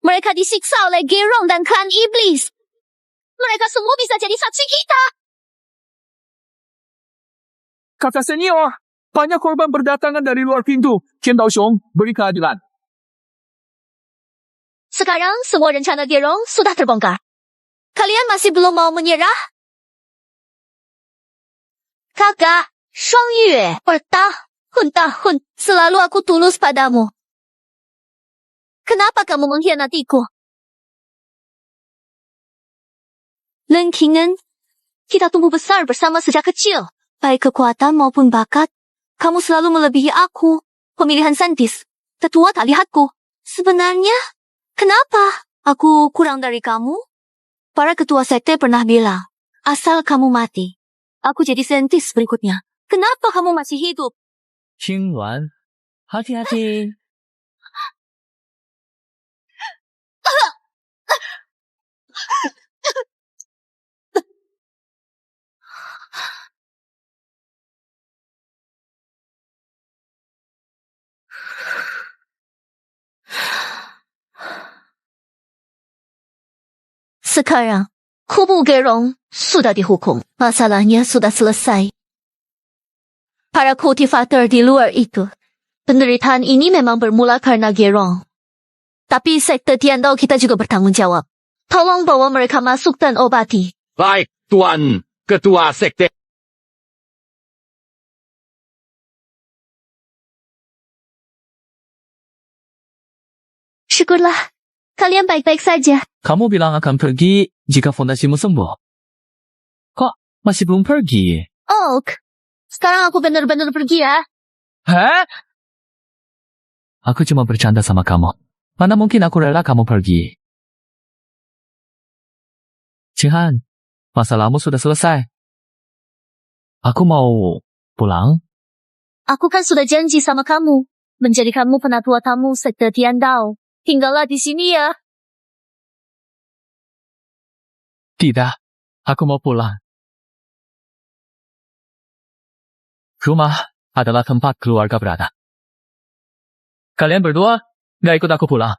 Mereka disiksa oleh Gerong dan klan iblis. Mereka semua bisa jadi saksi kita. Kakak senior, banyak korban berdatangan dari luar pintu. Tian Dao Xiong, beri keadilan. Sekarang semua rencana Gerong sudah terbongkar. Kalian masih belum mau menyerah? Kakak, Shuang Yue, bertahun-tahun selalu aku tulus padamu. Kenapa kamu mengkhianatiku? Leng Qing'en, kita tumbuh besar bersama sejak kecil. Baik kekuatan maupun bakat, kamu selalu melebihi aku. Pemilihan saintis, tetua tak lihatku. Sebenarnya, kenapa aku kurang dari kamu? Para ketua sekte pernah bilang, asal kamu mati, aku jadi saintis berikutnya. Kenapa kamu masih hidup? 听完，hati-hati。Sekarang, kubu Gerong sudah dihukum. Masalahnya sudah selesai. Para kultivator di luar itu, penderitaan ini memang bermula karena Gerong. Tapi sekte Tiandao kita juga bertanggung jawab. Tolong bawa mereka masuk dan obati. Baik, Tuan Ketua Sekte. Syukurlah, kalian baik-baik saja. Kamu bilang akan pergi jika fondasimu sembuh. Kok masih belum pergi? Oak, sekarang aku benar-benar pergi ya. Hah? Aku cuma bercanda sama kamu. Mana mungkin aku rela kamu pergi. Qinghan, masalahmu sudah selesai. Aku mau pulang. Aku kan sudah janji sama kamu, menjadikanmu penatua tamu sekte Tiandao. Tinggallah di sini ya. Tidak, aku mau pulang. Rumah adalah tempat keluarga berada. Kalian berdua, gak ikut aku pulang.